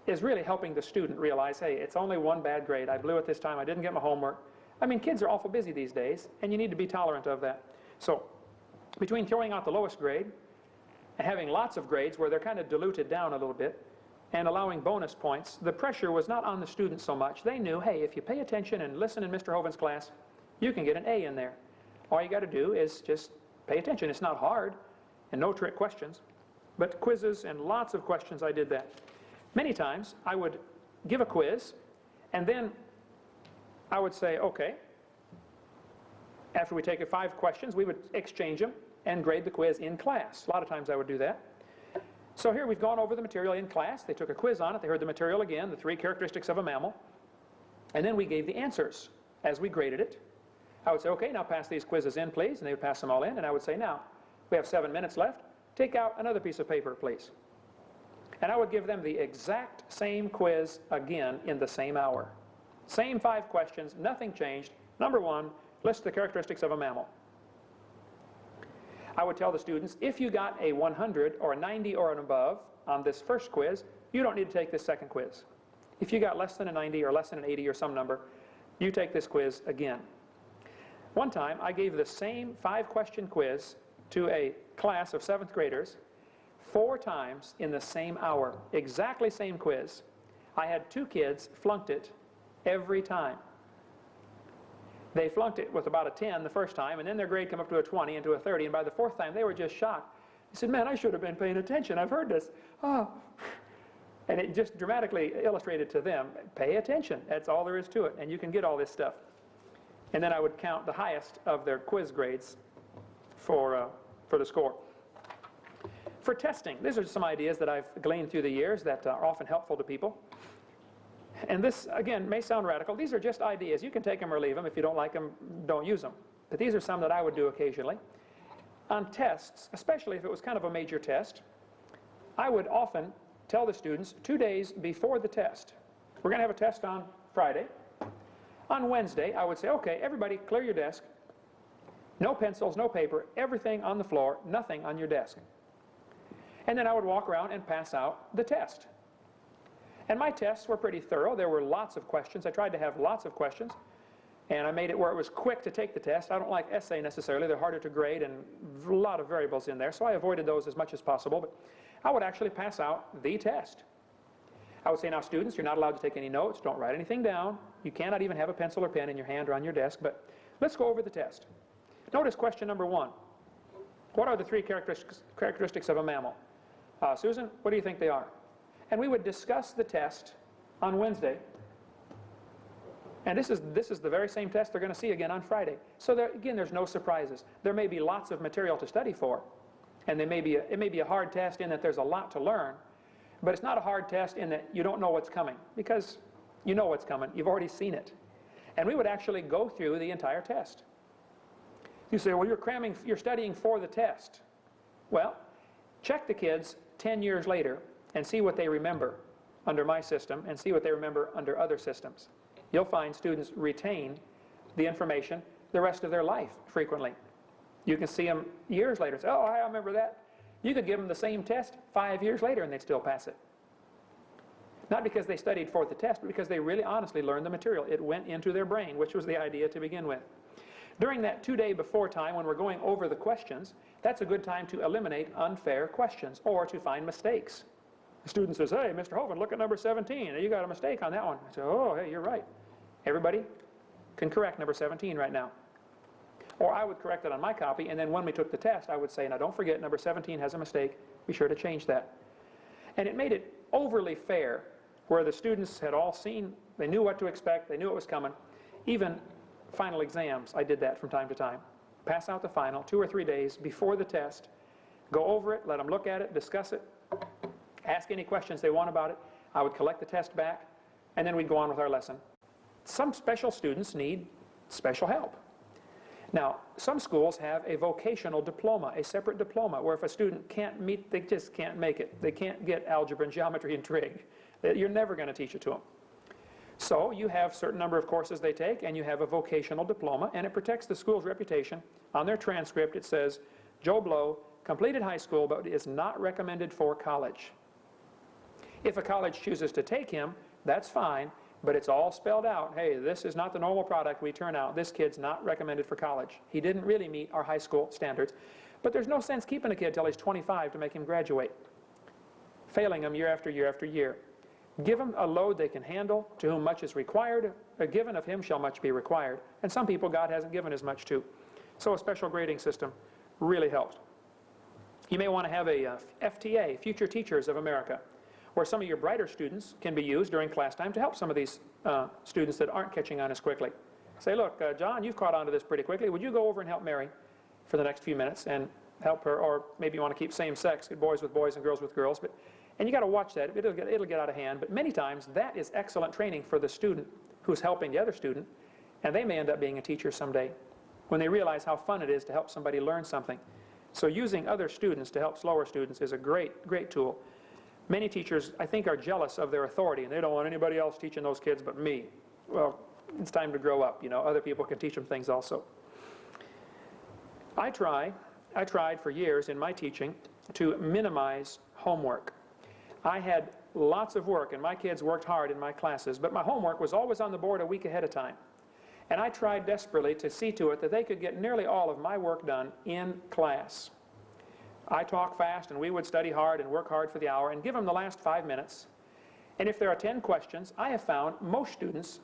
is really helping the student realize, hey, it's only one bad grade. I blew it this time. I didn't get my homework. I mean, kids are awful busy these days, and you need to be tolerant of that. So between throwing out the lowest grade and having lots of grades where they're kind of diluted down a little bit and allowing bonus points, the pressure was not on the students so much. They knew, hey, if you pay attention and listen in Mr. Hovind's class, you can get an A in there. All you got to do is just pay attention. It's not hard, and no trick questions. But quizzes and lots of questions, I did that. Many times, I would give a quiz, and then I would say, okay, after we take 5 questions, we would exchange them and grade the quiz in class. A lot of times I would do that. So here we've gone over the material in class. They took a quiz on it. They heard the material again, the 3 characteristics of a mammal. And then we gave the answers as we graded it. I would say, okay, now pass these quizzes in, please. And they would pass them all in. And I would say, now, we have 7 minutes left. Take out another piece of paper, please. And I would give them the exact same quiz again in the same hour. Same 5 questions, nothing changed. Number 1, list the characteristics of a mammal. I would tell the students, if you got a 100 or a 90 or an above on this first quiz, you don't need to take this second quiz. If you got less than a 90 or less than an 80 or some number, you take this quiz again. One time, I gave the same 5-question quiz to a class of 7th graders 4 times in the same hour. Exactly same quiz. I had 2 kids flunked it every time. They flunked it with about a 10 the first time, and then their grade came up to a 20 and to a 30, and by the 4th time they were just shocked. They said, man, I should have been paying attention. I've heard this. Oh. And it just dramatically illustrated to them, pay attention. That's all there is to it, and you can get all this stuff. And then I would count the highest of their quiz grades for the score. For testing, these are some ideas that I've gleaned through the years that are often helpful to people. And this, again, may sound radical. These are just ideas. You can take them or leave them. If you don't like them, don't use them. But these are some that I would do occasionally. On tests, especially if it was kind of a major test, I would often tell the students 2 days before the test, we're going to have a test on Friday. On Wednesday, I would say, okay, everybody clear your desk. No pencils, no paper, everything on the floor, nothing on your desk. And then I would walk around and pass out the test. And my tests were pretty thorough. There were lots of questions. I tried to have lots of questions. And I made it where it was quick to take the test. I don't like essay necessarily. They're harder to grade and a lot of variables in there. So I avoided those as much as possible. But I would actually pass out the test. I would say, now students, you're not allowed to take any notes. Don't write anything down. You cannot even have a pencil or pen in your hand or on your desk. But let's go over the test. Notice question number 1. What are the 3 characteristics of a mammal? Susan, what do you think they are? And we would discuss the test on Wednesday. And this is the very same test they're going to see again on Friday. So there, again, there's no surprises. There may be lots of material to study for. And it may be a hard test in that there's a lot to learn. But it's not a hard test in that you don't know what's coming. Because you know what's coming. You've already seen it. And we would actually go through the entire test. You say, well, you're studying for the test. Well, check the kids 10 years later and see what they remember under my system and see what they remember under other systems. You'll find students retain the information the rest of their life frequently. You can see them years later say, oh, I remember that. You could give them the same test 5 years later and they'd still pass it. Not because they studied for the test, but because they really honestly learned the material. It went into their brain, which was the idea to begin with. During that 2-day before time when we're going over the questions, that's a good time to eliminate unfair questions or to find mistakes. The student says, hey, Mr. Hovind, look at number 17. You got a mistake on that one. I say, oh, hey, you're right. Everybody can correct number 17 right now. Or I would correct it on my copy, and then when we took the test, I would say, now don't forget, number 17 has a mistake. Be sure to change that. And it made it overly fair, where the students had all seen, they knew what to expect, they knew it was coming. Even final exams, I did that from time to time. Pass out the final 2 or 3 days before the test, go over it, let them look at it, discuss it, ask any questions they want about it. I would collect the test back, and then we'd go on with our lesson. Some special students need special help. Now, some schools have a vocational diploma, a separate diploma, where if a student can't meet, they just can't make it. They can't get algebra and geometry and trig. You're never going to teach it to them. So you have a certain number of courses they take, and you have a vocational diploma, and it protects the school's reputation. On their transcript, it says, Joe Blow completed high school, but is not recommended for college. If a college chooses to take him, that's fine, but it's all spelled out. Hey, this is not the normal product we turn out. This kid's not recommended for college. He didn't really meet our high school standards. But there's no sense keeping a kid till he's 25 to make him graduate. Failing him year after year after year. Give them a load they can handle, to whom much is required. A given of him shall much be required. And some people God hasn't given as much to. So a special grading system really helps. You may want to have a FTA, Future Teachers of America, where some of your brighter students can be used during class time to help some of these students that aren't catching on as quickly. Say, look, John, you've caught on to this pretty quickly. Would you go over and help Mary for the next few minutes and help her? Or maybe you want to keep same sex, boys with boys and girls with girls. And you got to watch that. It'll get out of hand. But many times that is excellent training for the student who's helping the other student. And they may end up being a teacher someday when they realize how fun it is to help somebody learn something. So using other students to help slower students is a great, great tool. Many teachers, I think, are jealous of their authority, and they don't want anybody else teaching those kids but me. Well, it's time to grow up. You know, other people can teach them things also. I tried for years in my teaching to minimize homework. I had lots of work, and my kids worked hard in my classes, but my homework was always on the board a week ahead of time. And I tried desperately to see to it that they could get nearly all of my work done in class. I talk fast, and we would study hard and work hard for the hour and give them the last 5 minutes. And if there are 10 questions, I have found most students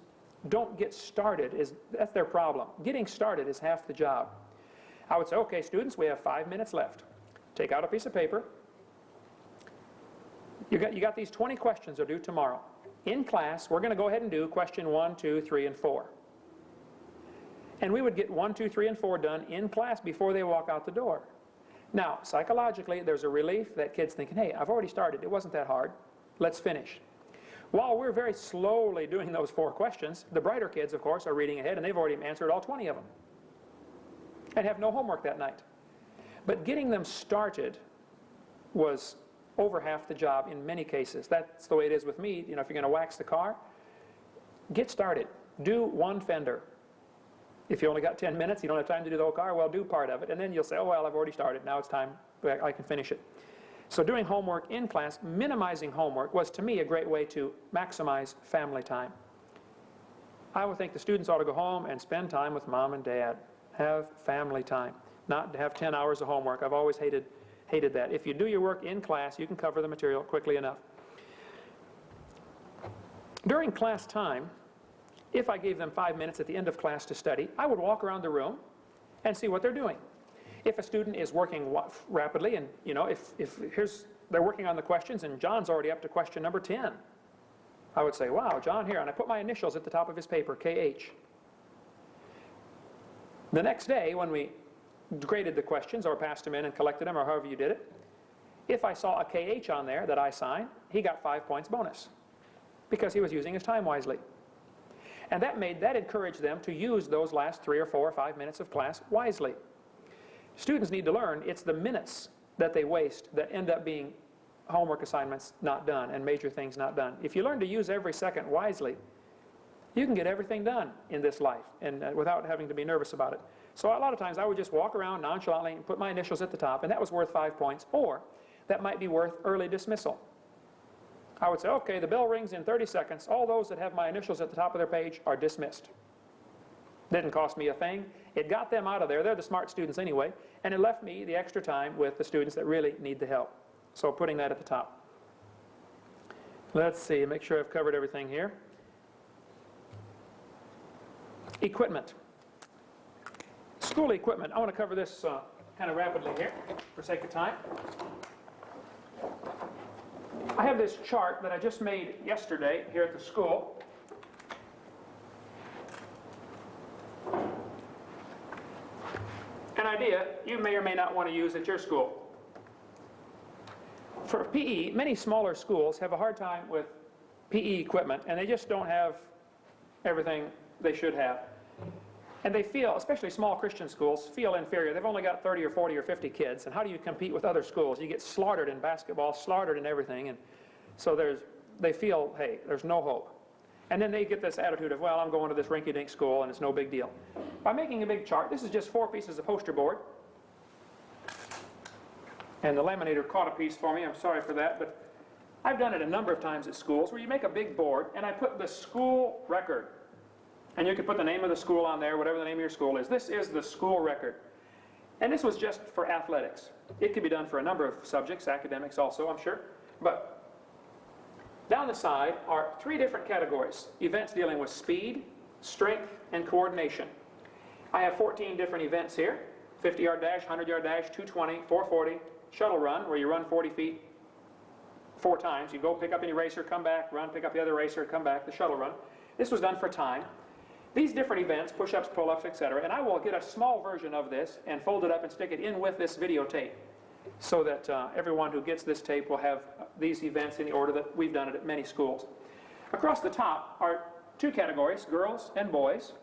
don't get started. That's their problem. Getting started is half the job. I would say, okay, students, we have 5 minutes left. Take out a piece of paper. You got these 20 questions are due tomorrow. In class, we're going to go ahead and do question 1, 2, 3, and 4. And we would get 1, 2, 3, and 4 done in class before they walk out the door. Now, psychologically, there's a relief that kids thinking, hey, I've already started. It wasn't that hard. Let's finish. While we're very slowly doing those 4 questions, the brighter kids, of course, are reading ahead, and they've already answered all 20 of them and have no homework that night. But getting them started was over half the job in many cases. That's the way it is with me. You know, if you're going to wax the car, get started. Do one fender. If you only got 10 minutes, you don't have time to do the whole car, well, do part of it. And then you'll say, oh, well, I've already started. Now it's time. I can finish it. So doing homework in class, minimizing homework, was to me a great way to maximize family time. I would think the students ought to go home and spend time with mom and dad. Have family time. Not to have 10 hours of homework. I've always hated that. If you do your work in class, you can cover the material quickly enough. During class time, if I gave them 5 minutes at the end of class to study, I would walk around the room and see what they're doing. If a student is working rapidly, and you know, if they're working on the questions and John's already up to question number 10, I would say, wow, John, here, and I put my initials at the top of his paper, KH. The next day, when we graded the questions or passed them in and collected them or however you did it, if I saw a KH on there that I signed, he got 5 points bonus because he was using his time wisely. And that encouraged them to use those last 3 or 4 or 5 minutes of class wisely. Students need to learn it's the minutes that they waste that end up being homework assignments not done and major things not done. If you learn to use every second wisely, you can get everything done in this life and without having to be nervous about it. So a lot of times I would just walk around nonchalantly and put my initials at the top, and that was worth 5 points, or that might be worth early dismissal. I would say, okay, the bell rings in 30 seconds. All those that have my initials at the top of their page are dismissed. Didn't cost me a thing. It got them out of there. They're the smart students anyway, and it left me the extra time with the students that really need the help. So putting that at the top. Let's see, make sure I've covered everything here. Equipment. School equipment. I want to cover this kind of rapidly here for sake of time. I have this chart that I just made yesterday here at the school. An idea you may or may not want to use at your school. For PE, many smaller schools have a hard time with PE equipment, and they just don't have everything they should have. And they feel, especially small Christian schools, feel inferior. They've only got 30 or 40 or 50 kids, and how do you compete with other schools? You get slaughtered in basketball, slaughtered in everything, and so they feel, hey, there's no hope. And then they get this attitude of, well, I'm going to this rinky-dink school, and it's no big deal. By making a big chart, this is just 4 pieces of poster board. And the laminator caught a piece for me. I'm sorry for that, but I've done it a number of times at schools where you make a big board, and I put the school record. And you can put the name of the school on there, whatever the name of your school is. This is the school record. And this was just for athletics. It could be done for a number of subjects, academics also, I'm sure. But down the side are 3 different categories. Events dealing with speed, strength, and coordination. I have 14 different events here. 50-yard dash, 100-yard dash, 220, 440, shuttle run, where you run 40 feet 4 times. You go pick up an eraser, come back, run, pick up the other eraser, come back, the shuttle run. This was done for time. These different events, push-ups, pull-ups, etc., and I will get a small version of this and fold it up and stick it in with this videotape so that everyone who gets this tape will have these events in the order that we've done it at many schools. Across the top are 2 categories, girls and boys.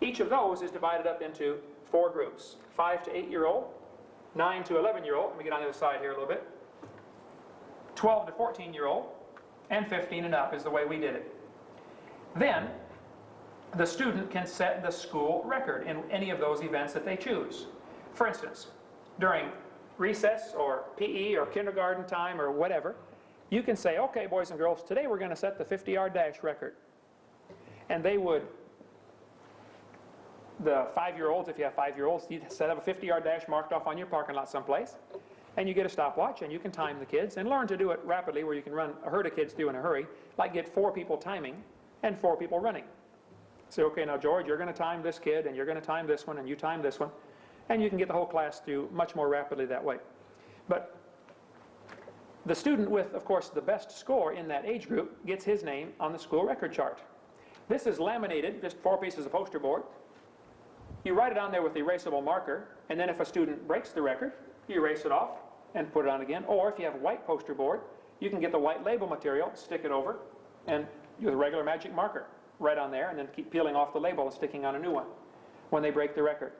Each of those is divided up into 4 groups, 5 to 8-year-old, 9 to 11-year-old, let me get on the other side here a little bit, 12 to 14-year-old, and 15 and up is the way we did it. Then, the student can set the school record in any of those events that they choose. For instance, during recess or PE or kindergarten time or whatever, you can say, okay, boys and girls, today we're going to set the 50-yard dash record. And they would, the 5-year-olds, if you have 5-year-olds, you set up a 50-yard dash marked off on your parking lot someplace, and you get a stopwatch and you can time the kids and learn to do it rapidly where you can run a herd of kids through in a hurry, like get 4 people timing and 4 people running. Say, okay, now George, you're going to time this kid, and you're going to time this one, and you time this one, and you can get the whole class through much more rapidly that way. But the student with, of course, the best score in that age group gets his name on the school record chart. This is laminated, just 4 pieces of poster board. You write it on there with the erasable marker, and then if a student breaks the record, you erase it off and put it on again. Or if you have white poster board, you can get the white label material, stick it over, and with a regular magic marker, right on there, and then keep peeling off the label and sticking on a new one when they break the record.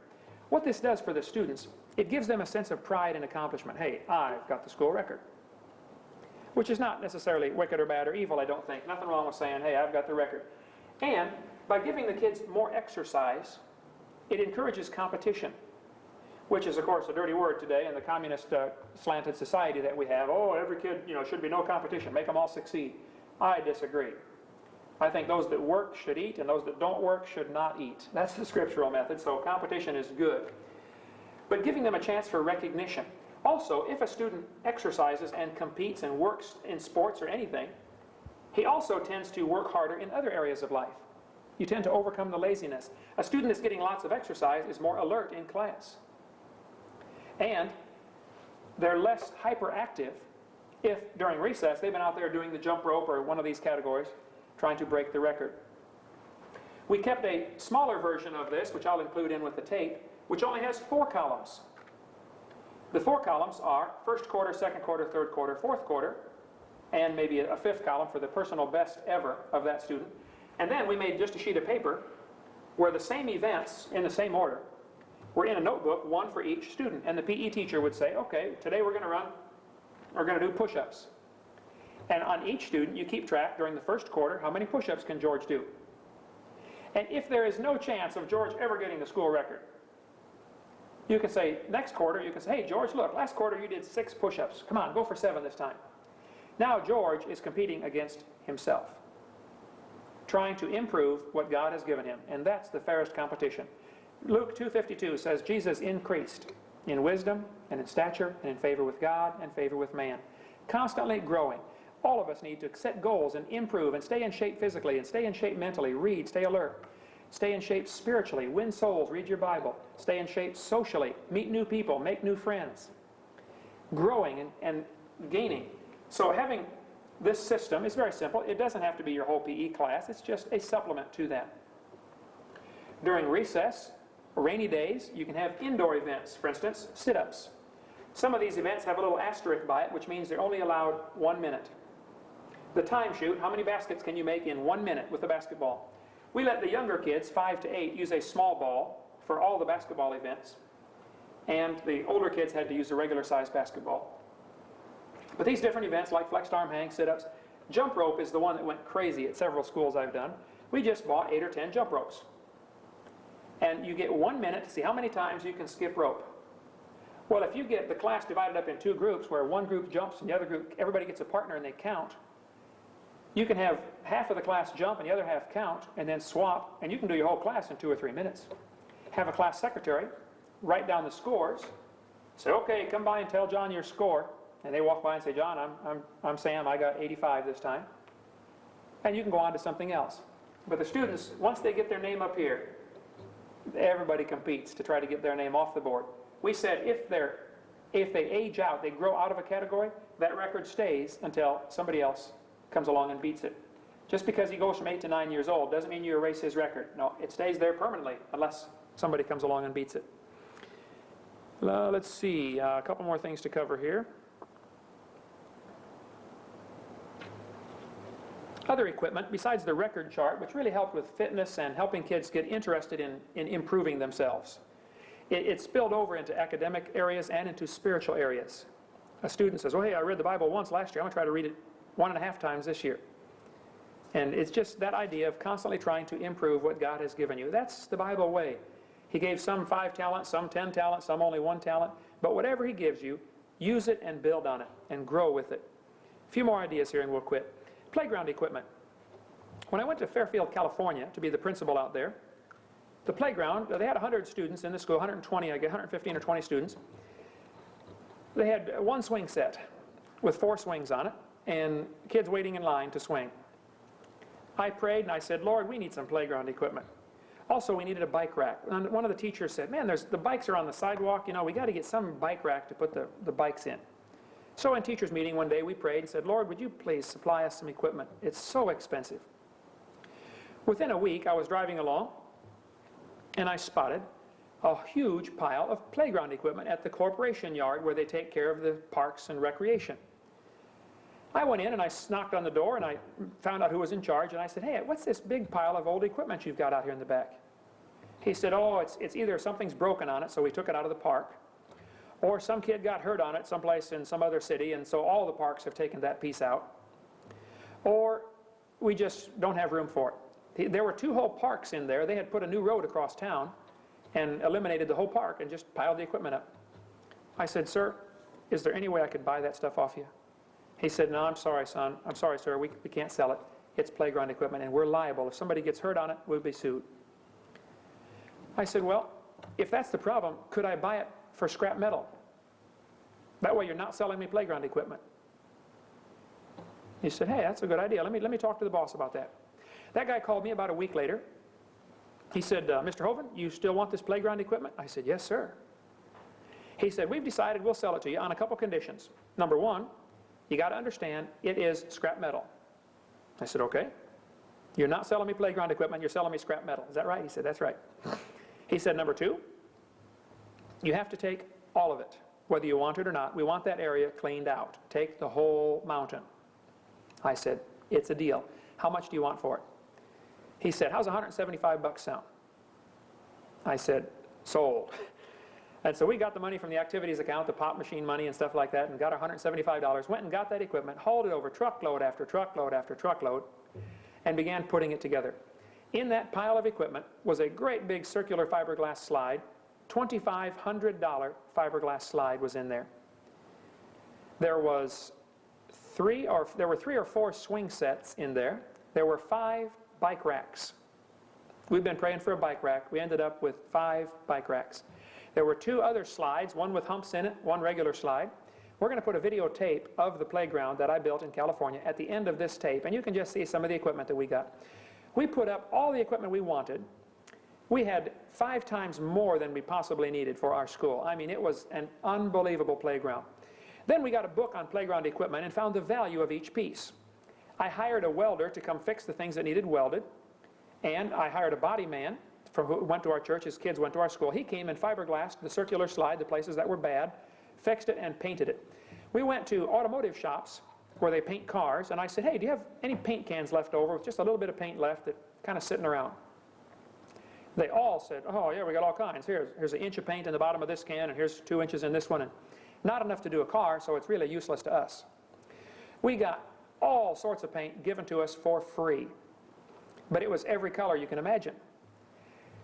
What this does for the students, it gives them a sense of pride and accomplishment. Hey, I've got the school record. which is not necessarily wicked or bad or evil, I don't think. Nothing wrong with saying, hey, I've got the record. And by giving the kids more exercise, it encourages competition, which is, of course, a dirty word today in the communist slanted society that we have. Oh, every kid, should be no competition. Make them all succeed. I disagree. I think those that work should eat, and those that don't work should not eat. That's the scriptural method, so competition is good. But giving them a chance for recognition. Also, if a student exercises and competes and works in sports or anything, he also tends to work harder in other areas of life. You tend to overcome the laziness. A student that's getting lots of exercise is more alert in class. And they're less hyperactive if during recess they've been out there doing the jump rope or one of these categories trying to break the record. We kept a smaller version of this, which I'll include in with the tape, which only has 4 columns. The 4 columns are first quarter, second quarter, third quarter, fourth quarter, and maybe a 5th column for the personal best ever of that student. And then we made just a sheet of paper where the same events in the same order were in a notebook, one for each student. And the PE teacher would say, okay, today we're going to do push-ups. And on each student, you keep track during the first quarter, how many push-ups can George do? And if there is no chance of George ever getting the school record, you can say, next quarter, you can say, hey, George, look, last quarter you did 6 push-ups. Come on, go for 7 this time. Now George is competing against himself, trying to improve what God has given him. And that's the fairest competition. Luke 2:52 says, Jesus increased in wisdom and in stature and in favor with God and favor with man. Constantly growing. All of us need to set goals and improve and stay in shape physically and stay in shape mentally. Read, stay alert. Stay in shape spiritually. Win souls, read your Bible. Stay in shape socially. Meet new people, make new friends. Growing and gaining. So having this system is very simple. It doesn't have to be your whole PE class. It's just a supplement to that. During recess, rainy days, you can have indoor events. For instance, sit-ups. Some of these events have a little asterisk by it, which means they're only allowed 1 minute. The time shoot, how many baskets can you make in 1 minute with the basketball? We let the younger kids, 5 to 8, use a small ball for all the basketball events. And the older kids had to use a regular size basketball. But these different events like flexed arm hang, sit-ups, jump rope is the one that went crazy at several schools I've done. We just bought 8 or 10 jump ropes. And you get 1 minute to see how many times you can skip rope. Well, if you get the class divided up in 2 groups where one group jumps and the other group, everybody gets a partner and they count, you can have half of the class jump and the other half count and then swap, and you can do your whole class in 2 or 3 minutes. Have a class secretary write down the scores, say, okay, come by and tell John your score. And they walk by and say, John, I'm Sam, I got 85 this time. And you can go on to something else. But the students, once they get their name up here, everybody competes to try to get their name off the board. We said if they age out, they grow out of a category, that record stays until somebody else comes along and beats it. Just because he goes from 8 to 9 years old doesn't mean you erase his record. No, it stays there permanently unless somebody comes along and beats it. Let's see, a couple more things to cover here. Other equipment, besides the record chart, which really helped with fitness and helping kids get interested in improving themselves. It spilled over into academic areas and into spiritual areas. A student says, oh, hey, I read the Bible once last year. I'm going to try to read it 1.5 times this year. And it's just that idea of constantly trying to improve what God has given you. That's the Bible way. He gave some 5 talents, some 10 talents, some only 1 talent. But whatever he gives you, use it and build on it and grow with it. A few more ideas here and we'll quit. Playground equipment. When I went to Fairfield, California to be the principal out there, the playground, they had 100 students in the school, 120, I guess 115 or 20 students. They had 1 swing set with 4 swings on it and kids waiting in line to swing. I prayed and I said, Lord, we need some playground equipment. Also, we needed a bike rack. And one of the teachers said, man, the bikes are on the sidewalk, we got to get some bike rack to put the bikes in. So in teachers' meeting one day we prayed and said, Lord, would you please supply us some equipment? It's so expensive. Within a week I was driving along and I spotted a huge pile of playground equipment at the corporation yard where they take care of the parks and recreation. I went in and I knocked on the door and I found out who was in charge and I said, hey, what's this big pile of old equipment you've got out here in the back? He said, oh, it's either something's broken on it, so we took it out of the park, Or some kid got hurt on it someplace in some other city, and so all the parks have taken that piece out. Or we just don't have room for it. There were 2 whole parks in there. They had put a new road across town and eliminated the whole park and just piled the equipment up. I said, "Sir, is there any way I could buy that stuff off you?" He said, "No, I'm sorry, son. I'm sorry, sir. We can't sell it. It's playground equipment, and we're liable. If somebody gets hurt on it, we'll be sued." I said, "Well, if that's the problem, could I buy it for scrap metal? That way you're not selling me playground equipment." He said, "Hey, that's a good idea. Let me talk to the boss about that." That guy called me about a week later. He said, "Mr. Hovind, you still want this playground equipment?" I said, "Yes, sir." He said, "We've decided we'll sell it to you on a couple conditions. Number one, you got to understand it is scrap metal." I said, "Okay. You're not selling me playground equipment, you're selling me scrap metal. Is that right?" He said, "That's right." He said, "Number two, you have to take all of it, whether you want it or not. We want that area cleaned out. Take the whole mountain." I said, "It's a deal. How much do you want for it?" He said, "How's $175 sound?" I said, "Sold." And so we got the money from the activities account, the pop machine money and stuff like that, and got our $175, went and got that equipment, hauled it over truckload after truckload after truckload, and began putting it together. In that pile of equipment was a great big circular fiberglass slide. $2,500 fiberglass slide was in there. There were 3 or 4 swing sets in there. There were 5 bike racks. We've been praying for a bike rack. We ended up with 5 bike racks. There were 2 other slides, one with humps in it, one regular slide. We're going to put a videotape of the playground that I built in California at the end of this tape, and you can just see some of the equipment that we got. We put up all the equipment we wanted. We had 5 times more than we possibly needed for our school. I mean, it was an unbelievable playground. Then we got a book on playground equipment and found the value of each piece. I hired a welder to come fix the things that needed welded, and I hired a body man who went to our church. His kids went to our school. He came and fiberglassed the circular slide, the places that were bad, fixed it and painted it. We went to automotive shops where they paint cars, and I said, "Hey, do you have any paint cans left over with just a little bit of paint left that kind of sitting around?" They all said, "Oh yeah, we got all kinds. Here's an inch of paint in the bottom of this can, and here's 2 inches in this one, and not enough to do a car, so it's really useless to us." We got all sorts of paint given to us for free, but it was every color you can imagine.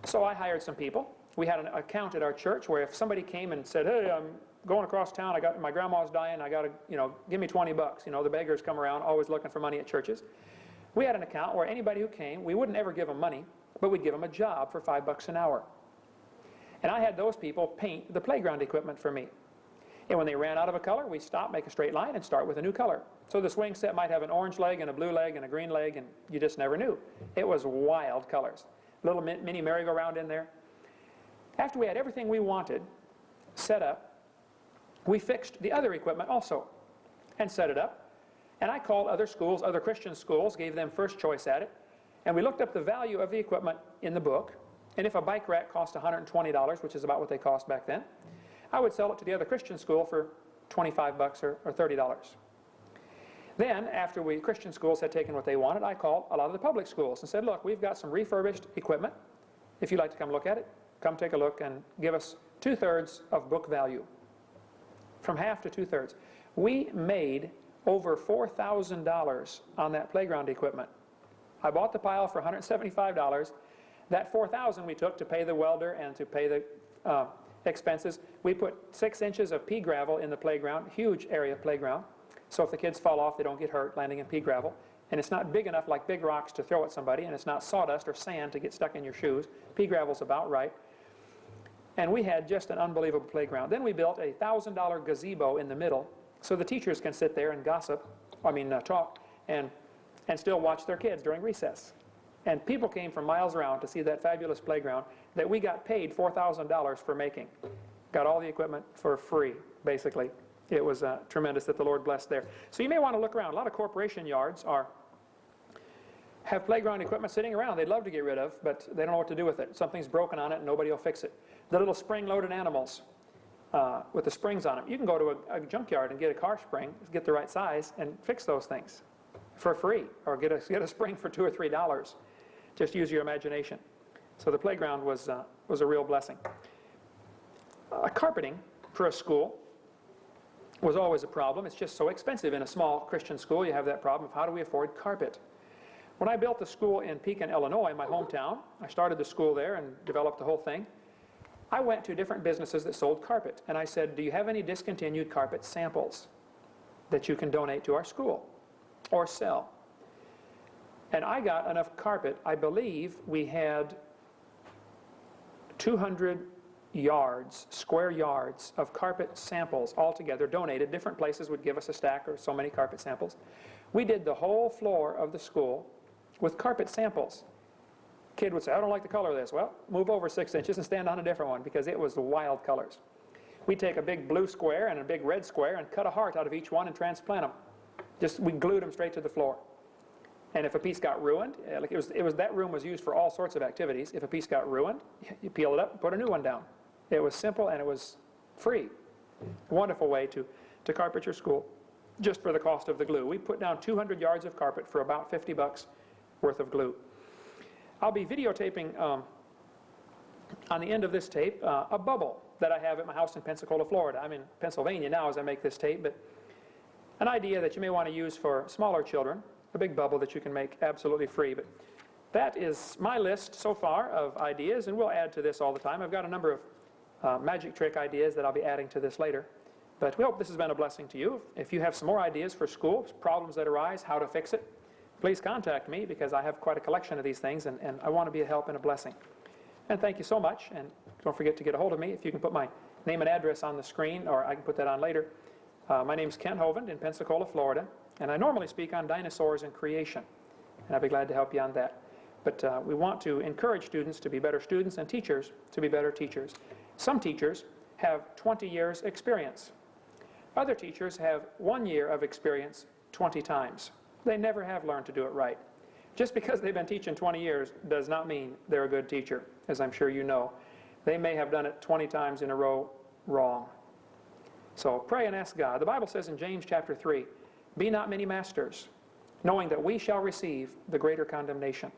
So I hired some people. We had an account at our church where if somebody came and said, "Hey, I'm going across town, my grandma's dying, I got to, give me $20. The beggars come around always looking for money at churches." We had an account where anybody who came, we wouldn't ever give them money, but we'd give them a job for $5 an hour. And I had those people paint the playground equipment for me. And when they ran out of a color, we stop, make a straight line, and start with a new color. So the swing set might have an orange leg and a blue leg and a green leg, and you just never knew. It was wild colors. Little mini merry-go-round in there. After we had everything we wanted set up, we fixed the other equipment also and set it up. And I called other schools, other Christian schools, gave them first choice at it. And we looked up the value of the equipment in the book. And if a bike rack cost $120, which is about what they cost back then, I would sell it to the other Christian school for $25 or $30. Then, after Christian schools had taken what they wanted, I called a lot of the public schools and said, "Look, we've got some refurbished equipment. If you'd like to come look at it, come take a look and give us 2/3 of book value." From half to 2/3. We made over $4,000 on that playground equipment. I bought the pile for $175. That $4,000 we took to pay the welder and to pay the expenses. We put 6 inches of pea gravel in the playground, huge area playground. So if the kids fall off, they don't get hurt landing in pea gravel. And it's not big enough like big rocks to throw at somebody, and it's not sawdust or sand to get stuck in your shoes. Pea gravel's about right. And we had just an unbelievable playground. Then we built a $1,000 gazebo in the middle so the teachers can sit there and talk, and still watch their kids during recess. And people came from miles around to see that fabulous playground that we got paid $4,000 for making. Got all the equipment for free, basically. It was tremendous that the Lord blessed there. So you may want to look around. A lot of corporation yards have playground equipment sitting around they'd love to get rid of, but they don't know what to do with it. Something's broken on it and nobody will fix it. The little spring-loaded animals with the springs on them. You can go to a junkyard and get a car spring, get the right size, and fix those things for free, or get a spring for $2 or $3. Just use your imagination. So the playground was a real blessing. Carpeting for a school was always a problem. It's just so expensive. In a small Christian school, you have that problem of how do we afford carpet? When I built the school in Pekin, Illinois, my hometown, I started the school there and developed the whole thing. I went to different businesses that sold carpet, and I said, do you have any discontinued carpet samples that you can donate to our school or sell? And I got enough carpet. I believe we had 200 yards, square yards of carpet samples altogether donated. Different places would give us a stack or so many carpet samples. We did the whole floor of the school with carpet samples. Kid would say, I don't like the color of this. Well, move over 6 inches and stand on a different one, because it was the wild colors. We'd take a big blue square and a big red square and cut a heart out of each one and transplant them. We glued them straight to the floor. And if a piece got ruined, like that room was used for all sorts of activities. If a piece got ruined, you peel it up and put a new one down. It was simple and it was free. A wonderful way to carpet your school, just for the cost of the glue. We put down 200 yards of carpet for about $50 worth of glue. I'll be videotaping on the end of this tape a bubble that I have at my house in Pensacola, Florida. I'm in Pennsylvania now as I make this tape, but an idea that you may want to use for smaller children, a big bubble that you can make absolutely free. But that is my list so far of ideas, and we'll add to this all the time. I've got a number of magic trick ideas that I'll be adding to this later. But we hope this has been a blessing to you. If you have some more ideas for schools, problems that arise, how to fix it, please contact me, because I have quite a collection of these things, and I want to be a help and a blessing. And thank you so much, and don't forget to get a hold of me. If you can put my name and address on the screen, or I can put that on later. My name's Ken Hovind in Pensacola, Florida, and I normally speak on dinosaurs and creation, and I'd be glad to help you on that. But we want to encourage students to be better students and teachers to be better teachers. Some teachers have 20 years experience. Other teachers have 1 year of experience 20 times. They never have learned to do it right. Just because they've been teaching 20 years does not mean they're a good teacher, as I'm sure you know. They may have done it 20 times in a row wrong. So pray and ask God. The Bible says in James chapter 3, be not many masters, knowing that we shall receive the greater condemnation.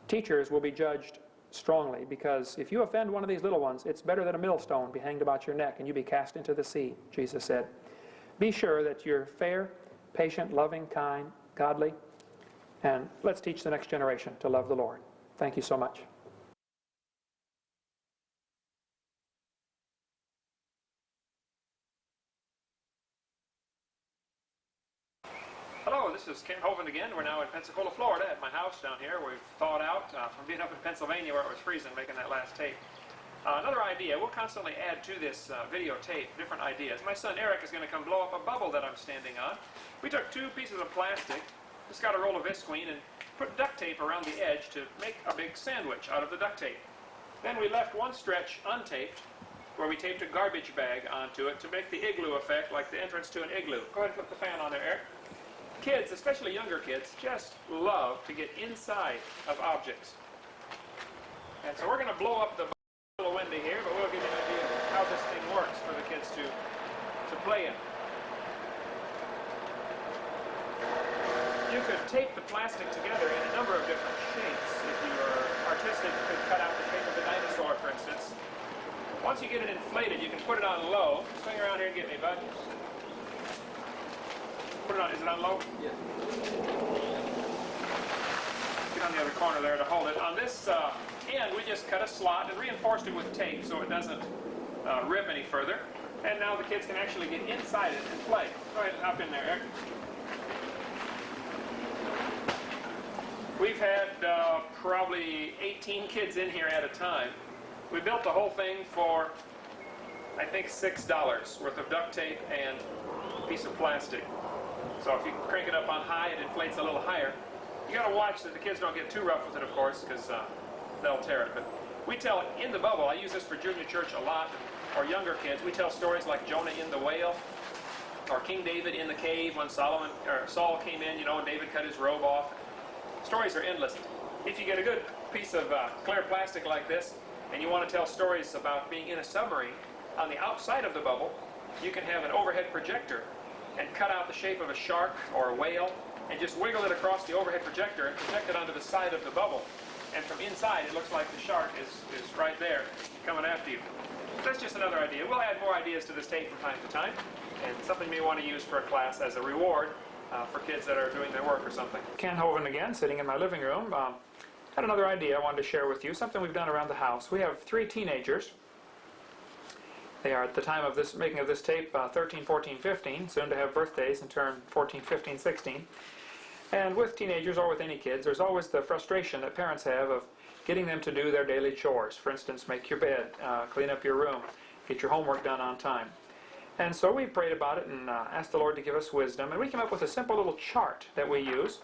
Teachers will be judged strongly, because if you offend one of these little ones, it's better that a millstone be hanged about your neck and you be cast into the sea, Jesus said. Be sure that you're fair, patient, loving, kind, godly, and let's teach the next generation to love the Lord. Thank you so much. Hello, this is Ken Hovind again. We're now in Pensacola, Florida, at my house down here. We've thawed out from being up in Pennsylvania where it was freezing making that last tape. Another idea, we'll constantly add to this videotape different ideas. My son Eric is going to come blow up a bubble that I'm standing on. We took 2 pieces of plastic, just got a roll of visqueen, and put duct tape around the edge to make a big sandwich out of the duct tape. Then we left one stretch untaped, where we taped a garbage bag onto it to make the igloo effect, like the entrance to an igloo. Go ahead and flip the fan on there, Eric. Kids, especially younger kids, just love to get inside of objects. And so we're going to blow up the bubble. A little windy here, but we'll give you an idea of how this thing works for the kids to play in. You could tape the plastic together in a number of different shapes. If you were artistic, you could cut out the shape of the dinosaur, for instance. Once you get it inflated, you can put it on low. Swing around here and get me, bud. Put it on, is it on low? Yeah. Get on the other corner there to hold it. On this end, we just cut a slot and reinforced it with tape so it doesn't rip any further. And now the kids can actually get inside it and play. Go ahead and hop in there, Eric. We've had probably 18 kids in here at a time. We built the whole thing for, I think, $6 worth of duct tape and a piece of plastic. So if you crank it up on high, it inflates a little higher. You got to watch that the kids don't get too rough with it, of course, because they'll tear it. But we tell in the bubble, I use this for junior church a lot, or younger kids. We tell stories like Jonah in the whale, or King David in the cave when Saul came in, you know, and David cut his robe off. Stories are endless. If you get a good piece of clear plastic like this, and you want to tell stories about being in a submarine, on the outside of the bubble, you can have an overhead projector and cut out the shape of a shark or a whale and just wiggle it across the overhead projector and project it onto the side of the bubble. and from inside it looks like the shark is right there coming after you. That's just another idea. We'll add more ideas to this tape from time to time, and something you may want to use for a class as a reward for kids that are doing their work or something. Ken Hovind again, sitting in my living room. Had another idea I wanted to share with you, something we've done around the house. We have 3 teenagers. They are, at the time of this making of this tape, 13, 14, 15, soon to have birthdays and turn 14, 15, 16. And with teenagers, or with any kids, there's always the frustration that parents have of getting them to do their daily chores. For instance, make your bed, clean up your room, get your homework done on time. And so we prayed about it and asked the Lord to give us wisdom. And we came up with a simple little chart that we use.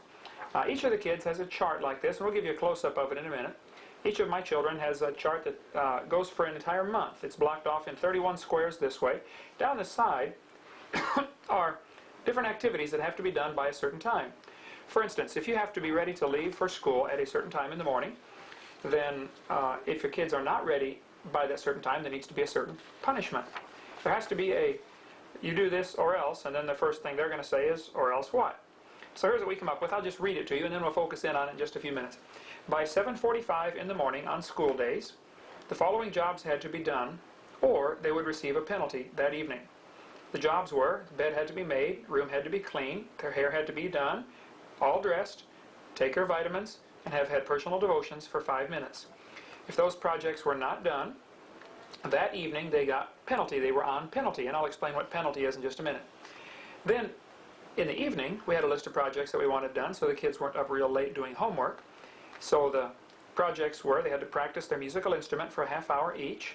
Each of the kids has a chart like this, and we'll give you a close-up of it in a minute. Each of my children has a chart that goes for an entire month. It's blocked off in 31 squares this way. Down the side are different activities that have to be done by a certain time. For instance, if you have to be ready to leave for school at a certain time in the morning, then if your kids are not ready by that certain time, there needs to be a certain punishment. There has to be a, you do this or else, and then the first thing they're going to say is, or else what? So here's what we come up with. I'll just read it to you, and then we'll focus in on it in just a few minutes. By 7:45 in the morning on school days, the following jobs had to be done, or they would receive a penalty that evening. The jobs were, the bed had to be made, room had to be cleaned, their hair had to be done, all dressed, take their vitamins, and have had personal devotions for 5 minutes. If those projects were not done, that evening they got penalty. They were on penalty, and I'll explain what penalty is in just a minute. Then, in the evening, we had a list of projects that we wanted done, so the kids weren't up real late doing homework. So the projects were, they had to practice their musical instrument for a half hour each,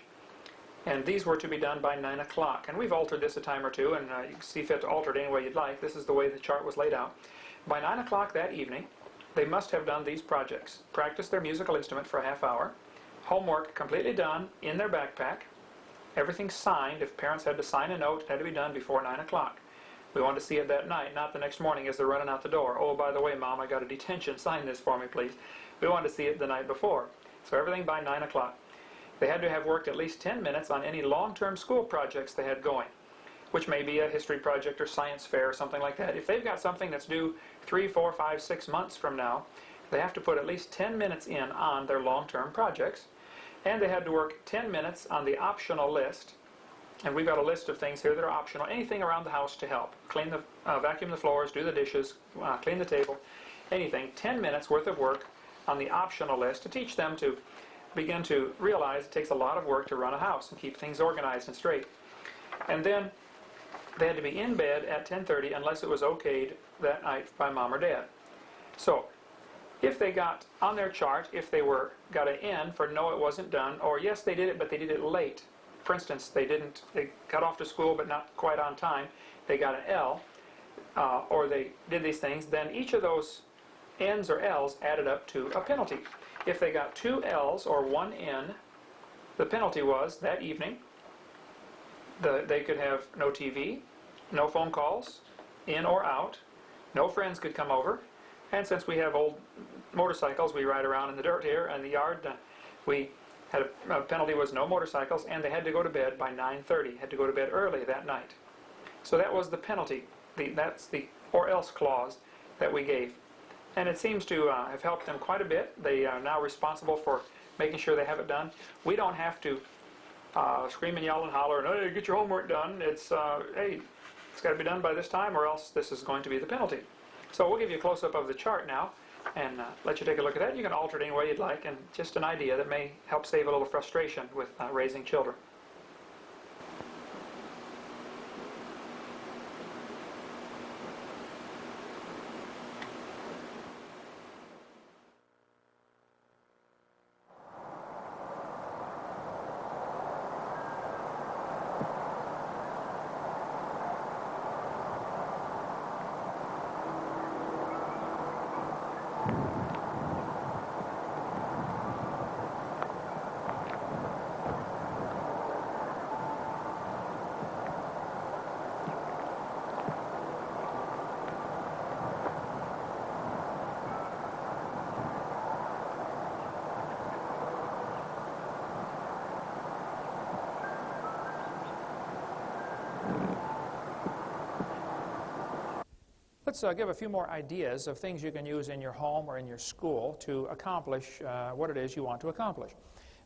and these were to be done by 9 o'clock. And we've altered this a time or two, and you can see fit to alter it any way you'd like. This is the way the chart was laid out. By 9 o'clock that evening, they must have done these projects. Practice their musical instrument for a half hour, homework completely done in their backpack, everything signed. If parents had to sign a note, it had to be done before 9 o'clock. We wanted to see it that night, not the next morning as they're running out the door. Oh, by the way, Mom, I got a detention. Sign this for me, please. We wanted to see it the night before. So everything by 9 o'clock. They had to have worked at least 10 minutes on any long-term school projects they had going, which may be a history project or science fair or something like that. If they've got something that's due 3, 4, 5, 6 months from now, they have to put at least 10 minutes in on their long-term projects. And they had to work 10 minutes on the optional list. And we've got a list of things here that are optional. Anything around the house to help. Clean the, vacuum the floors, do the dishes, clean the table, anything. 10 minutes worth of work on the optional list to teach them to begin to realize it takes a lot of work to run a house and keep things organized and straight. And then they had to be in bed at 10:30 unless it was okayed that night by Mom or Dad. So if they got on their chart, if they got an N for no, it wasn't done, or yes, they did it, but they did it late. For instance, they got off to school but not quite on time, they got an L, or they did these things, then each of those N's or L's added up to a penalty. If they got 2 L's or 1 N, the penalty was that evening they could have no TV, no phone calls, in or out, no friends could come over, and since we have old motorcycles, we ride around in the dirt here and the yard, we had a penalty was no motorcycles, and they had to go to bed by 9:30, had to go to bed early that night. So that was the penalty. That's the or else clause that we gave. And it seems to have helped them quite a bit. They are now responsible for making sure they have it done. We don't have to scream and yell and holler, and, hey, get your homework done. It's, hey, it's got to be done by this time or else this is going to be the penalty. So we'll give you a close-up of the chart now and let you take a look at that. You can alter it any way you'd like, and just an idea that may help save a little frustration with raising children. Let's give a few more ideas of things you can use in your home or in your school to accomplish what it is you want to accomplish.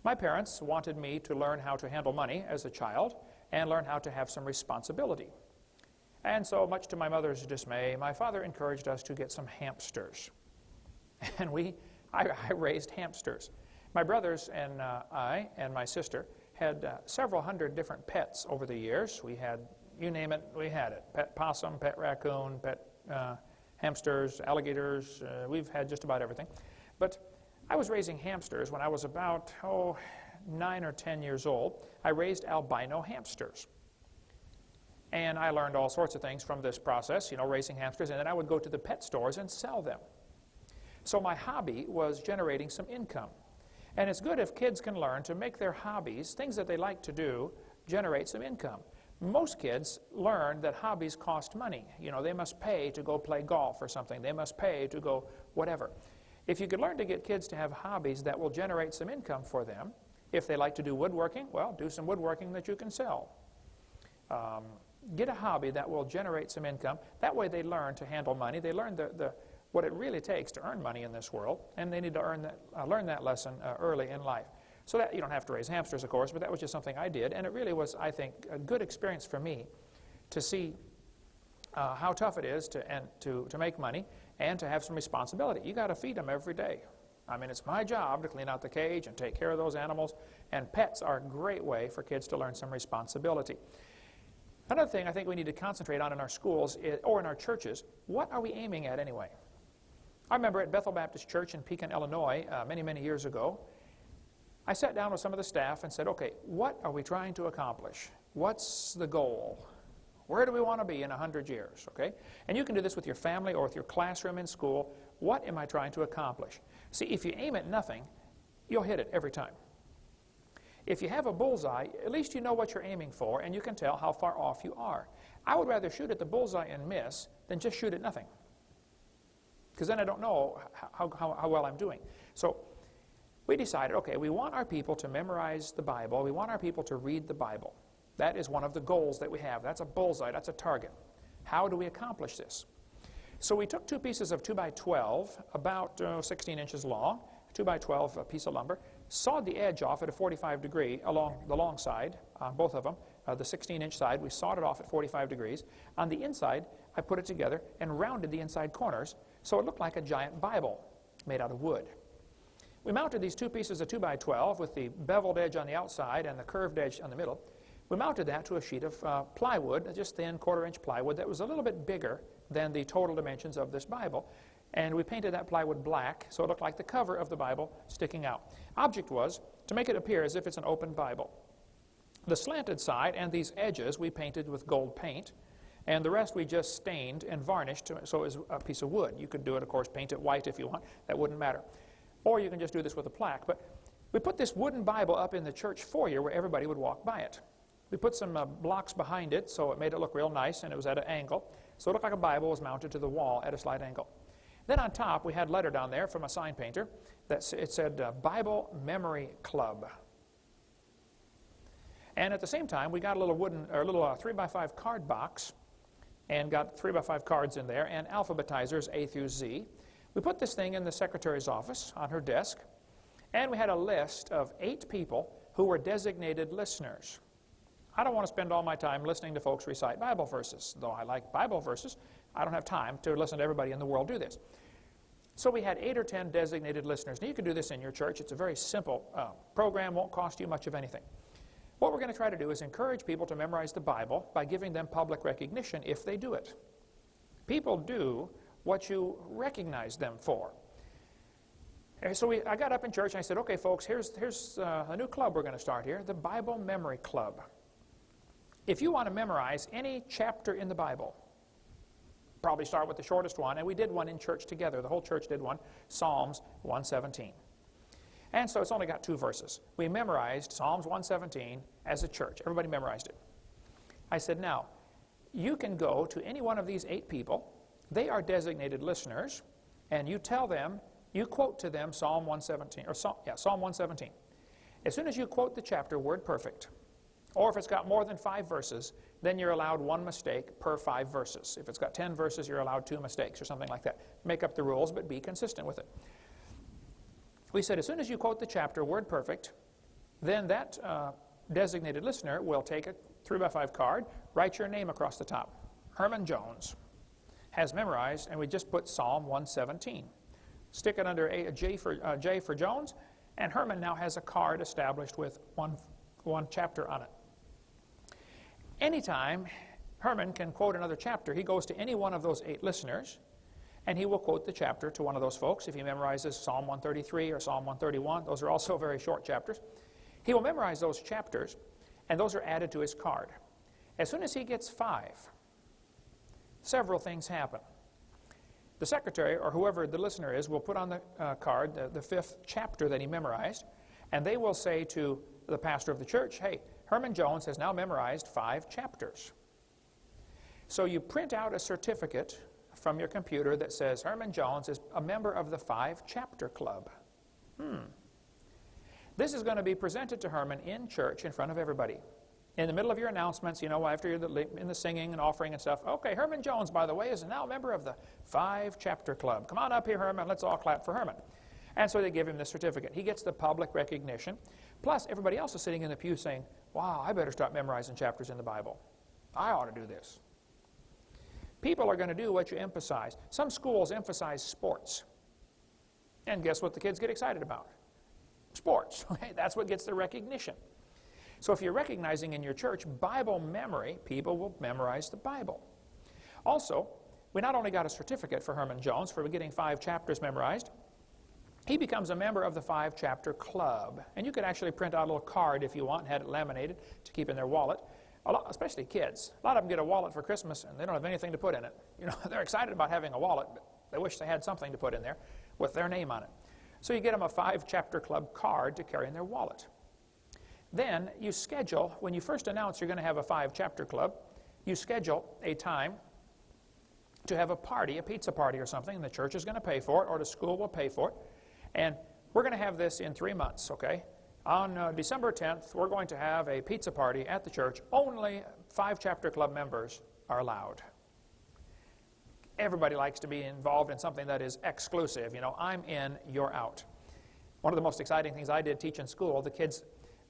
My parents wanted me to learn how to handle money as a child and learn how to have some responsibility. And so, much to my mother's dismay, my father encouraged us to get some hamsters. And I raised hamsters. My brothers and I and my sister had several hundred different pets over the years. We had, you name it, we had it. Pet possum, pet raccoon, pet hamsters, alligators. We've had just about everything. But I was raising hamsters when I was about, 9 or 10 years old. I raised albino hamsters. And I learned all sorts of things from this process, raising hamsters, and then I would go to the pet stores and sell them. So my hobby was generating some income. And it's good if kids can learn to make their hobbies, things that they like to do, generate some income. Most kids learn that hobbies cost money. They must pay to go play golf or something. They must pay to go whatever. If you could learn to get kids to have hobbies that will generate some income for them, if they like to do woodworking, well, do some woodworking that you can sell. Get a hobby that will generate some income. That way they learn to handle money. They learn what it really takes to earn money in this world, and they need to learn that lesson early in life. So that you don't have to raise hamsters, of course, but that was just something I did, and it really was, I think, a good experience for me to see how tough it is to make money and to have some responsibility. You got to feed them every day. I mean, it's my job to clean out the cage and take care of those animals, and pets are a great way for kids to learn some responsibility. Another thing I think we need to concentrate on in our schools or in our churches, what are we aiming at anyway? I remember at Bethel Baptist Church in Pekin, Illinois, many, many years ago, I sat down with some of the staff and said, okay, what are we trying to accomplish? What's the goal? Where do we want to be in 100 years? Okay? And you can do this with your family or with your classroom in school. What am I trying to accomplish? See, if you aim at nothing, you'll hit it every time. If you have a bullseye, at least you know what you're aiming for, and you can tell how far off you are. I would rather shoot at the bullseye and miss than just shoot at nothing, because then I don't know how well I'm doing. So we decided, okay, we want our people to memorize the Bible. We want our people to read the Bible. That is one of the goals that we have. That's a bullseye. That's a target. How do we accomplish this? So we took two pieces of 2x12, about 16 inches long, 2x12 piece of lumber, sawed the edge off at a 45 degree along the long side, both of them. The 16-inch side, we sawed it off at 45 degrees. On the inside, I put it together and rounded the inside corners so it looked like a giant Bible made out of wood. We mounted these two pieces of 2x12 with the beveled edge on the outside and the curved edge on the middle. We mounted that to a sheet of plywood, just thin 1/4-inch plywood that was a little bit bigger than the total dimensions of this Bible. And we painted that plywood black so it looked like the cover of the Bible sticking out. Object was to make it appear as if it's an open Bible. The slanted side and these edges we painted with gold paint, and the rest we just stained and varnished so it was a piece of wood. You could do it, of course, paint it white if you want. That wouldn't matter. Or you can just do this with a plaque. But we put this wooden Bible up in the church foyer where everybody would walk by it. We put some blocks behind it so it made it look real nice, and it was at an angle. So it looked like a Bible was mounted to the wall at a slight angle. Then on top, we had a letter down there from a sign painter. It said Bible Memory Club. And at the same time, we got a little 3x5 card box and got 3x5 cards in there and alphabetizers A through Z. We put this thing in the secretary's office on her desk, and we had a list of 8 people who were designated listeners. I don't want to spend all my time listening to folks recite Bible verses. Though I like Bible verses, I don't have time to listen to everybody in the world do this. So we had 8 or 10 designated listeners. Now you can do this in your church. It's a very simple program, won't cost you much of anything. What we're going to try to do is encourage people to memorize the Bible by giving them public recognition if they do it. People do what you recognize them for. And so I got up in church and I said, okay, folks, here's a new club we're going to start here, the Bible Memory Club. If you want to memorize any chapter in the Bible, probably start with the shortest one, and we did one in church together. The whole church did one, Psalms 117. And so it's only got 2 verses. We memorized Psalms 117 as a church. Everybody memorized it. I said, now, you can go to any one of these 8 people. They are designated listeners, and you tell them, you quote to them Psalm 117, Psalm 117. As soon as you quote the chapter word perfect, Or if it's got more than 5 verses, then you're allowed 1 mistake per 5 verses. If it's got 10 verses, you're allowed 2 mistakes or something like that. Make up the rules, but be consistent with it. We said as soon as you quote the chapter word perfect, then that designated listener will take a 3x5 card, write your name across the top. Herman Jones has memorized, and we just put Psalm 117. Stick it under J for Jones, and Herman now has a card established with one chapter on it. Anytime Herman can quote another chapter, he goes to any one of those 8 listeners, and he will quote the chapter to one of those folks. If he memorizes Psalm 133 or Psalm 131, those are also very short chapters. He will memorize those chapters, and those are added to his card. As soon as he gets 5, several things happen. The secretary, or whoever the listener is, will put on the card the 5th chapter that he memorized, and they will say to the pastor of the church, hey, Herman Jones has now memorized 5 chapters. So you print out a certificate from your computer that says Herman Jones is a member of the 5-chapter club. This is going to be presented to Herman in church in front of everybody. In the middle of your announcements, you know, after you're in the singing and offering and stuff, okay, Herman Jones, by the way, is now a member of the 5-chapter club. Come on up here, Herman. Let's all clap for Herman. And so they give him the certificate. He gets the public recognition. Plus, everybody else is sitting in the pew saying, wow, I better start memorizing chapters in the Bible. I ought to do this. People are going to do what you emphasize. Some schools emphasize sports. And guess what the kids get excited about? Sports. Okay, that's what gets the recognition. So if you're recognizing in your church Bible memory, people will memorize the Bible. Also, we not only got a certificate for Herman Jones for getting 5 chapters memorized, he becomes a member of the 5-chapter club. And you could actually print out a little card if you want and had it laminated to keep in their wallet. Especially kids. A lot of them get a wallet for Christmas and they don't have anything to put in it. You know, they're excited about having a wallet, but they wish they had something to put in there with their name on it. So you get them a 5-chapter club card to carry in their wallet. Then you schedule, when you first announce you're going to have a 5-chapter club, you schedule a time to have a party, a pizza party or something, and the church is going to pay for it, or the school will pay for it. And we're going to have this in 3 months, okay? On December 10th, we're going to have a pizza party at the church. Only 5-chapter club members are allowed. Everybody likes to be involved in something that is exclusive. You know, I'm in, you're out. One of the most exciting things I did teach in school, the kids,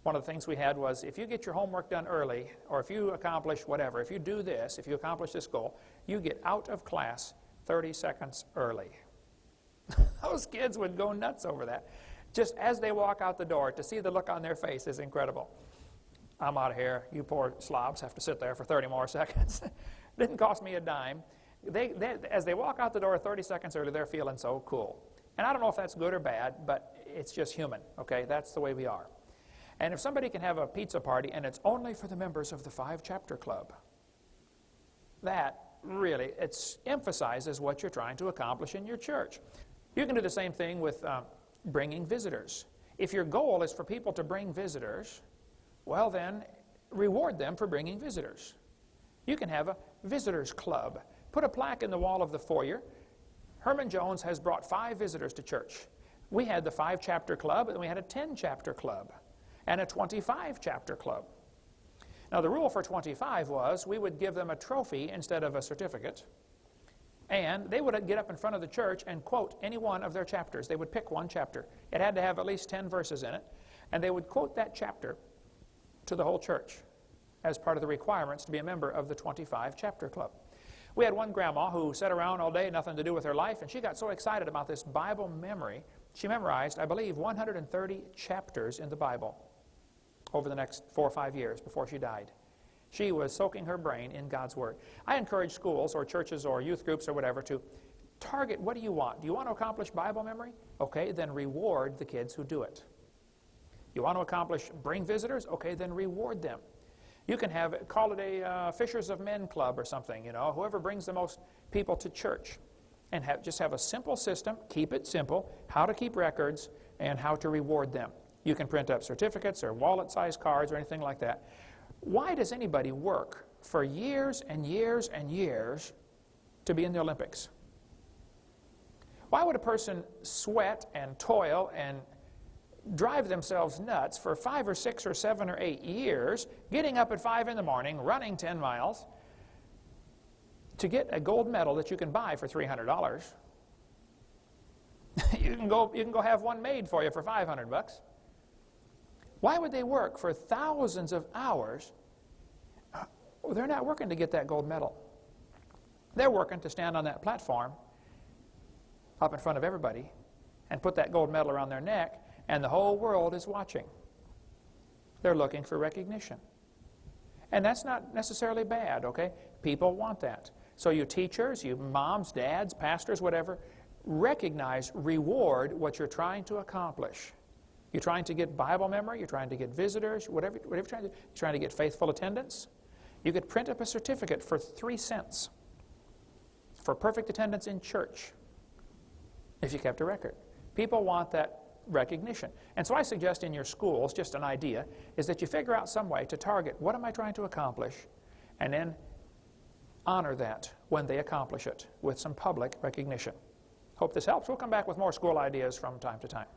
one of the things we had was, if you get your homework done early, or if you accomplish whatever, if you do this, if you accomplish this goal, you get out of class 30 seconds early. Those kids would go nuts over that. Just as they walk out the door, to see the look on their face is incredible. I'm out of here. You poor slobs have to sit there for 30 more seconds. Didn't cost me a dime. As they walk out the door 30 seconds early, they're feeling so cool. And I don't know if that's good or bad, but it's just human, okay? That's the way we are. And if somebody can have a pizza party and it's only for the members of the 5-chapter club, that really, it emphasizes what you're trying to accomplish in your church. You can do the same thing with bringing visitors. If your goal is for people to bring visitors, well then, reward them for bringing visitors. You can have a visitors club. Put a plaque in the wall of the foyer. Herman Jones has brought 5 visitors to church. We had the 5-chapter club, and we had a 10-chapter club, and a 25-chapter club. Now the rule for 25 was we would give them a trophy instead of a certificate, and they would get up in front of the church and quote any one of their chapters. They would pick one chapter. It had to have at least 10 verses in it, and they would quote that chapter to the whole church as part of the requirements to be a member of the 25-chapter club. We had one grandma who sat around all day, nothing to do with her life, and she got so excited about this Bible memory, she memorized, I believe, 130 chapters in the Bible over the next 4 or 5 years before she died. She was soaking her brain in God's Word. I encourage schools or churches or youth groups or whatever to target, what do you want? Do you want to accomplish Bible memory? Okay, then reward the kids who do it. You want to accomplish bring visitors? Okay, then reward them. You can call it a Fishers of Men club or something, you know, whoever brings the most people to church. And just have a simple system, keep it simple, how to keep records, and how to reward them. You can print up certificates or wallet-sized cards or anything like that. Why does anybody work for years and years and years to be in the Olympics? Why would a person sweat and toil and drive themselves nuts for 5 or 6 or 7 or 8 years, getting up at 5 in the morning, running 10 miles, to get a gold medal that you can buy for $300. You can go have one made for you for $500. Why would they work for thousands of hours? They're not working to get that gold medal. They're working to stand on that platform up in front of everybody and put that gold medal around their neck, and the whole world is watching. They're looking for recognition. And that's not necessarily bad, okay? People want that. So you teachers, you moms, dads, pastors, whatever, recognize, reward what you're trying to accomplish. You're trying to get Bible memory, you're trying to get visitors, whatever you're trying to do. You're trying to get faithful attendance. You could print up a certificate for 3 cents for perfect attendance in church if you kept a record. People want that recognition. And so I suggest in your schools, just an idea, is that you figure out some way to target what am I trying to accomplish, and then honor that when they accomplish it with some public recognition. Hope this helps. We'll come back with more school ideas from time to time.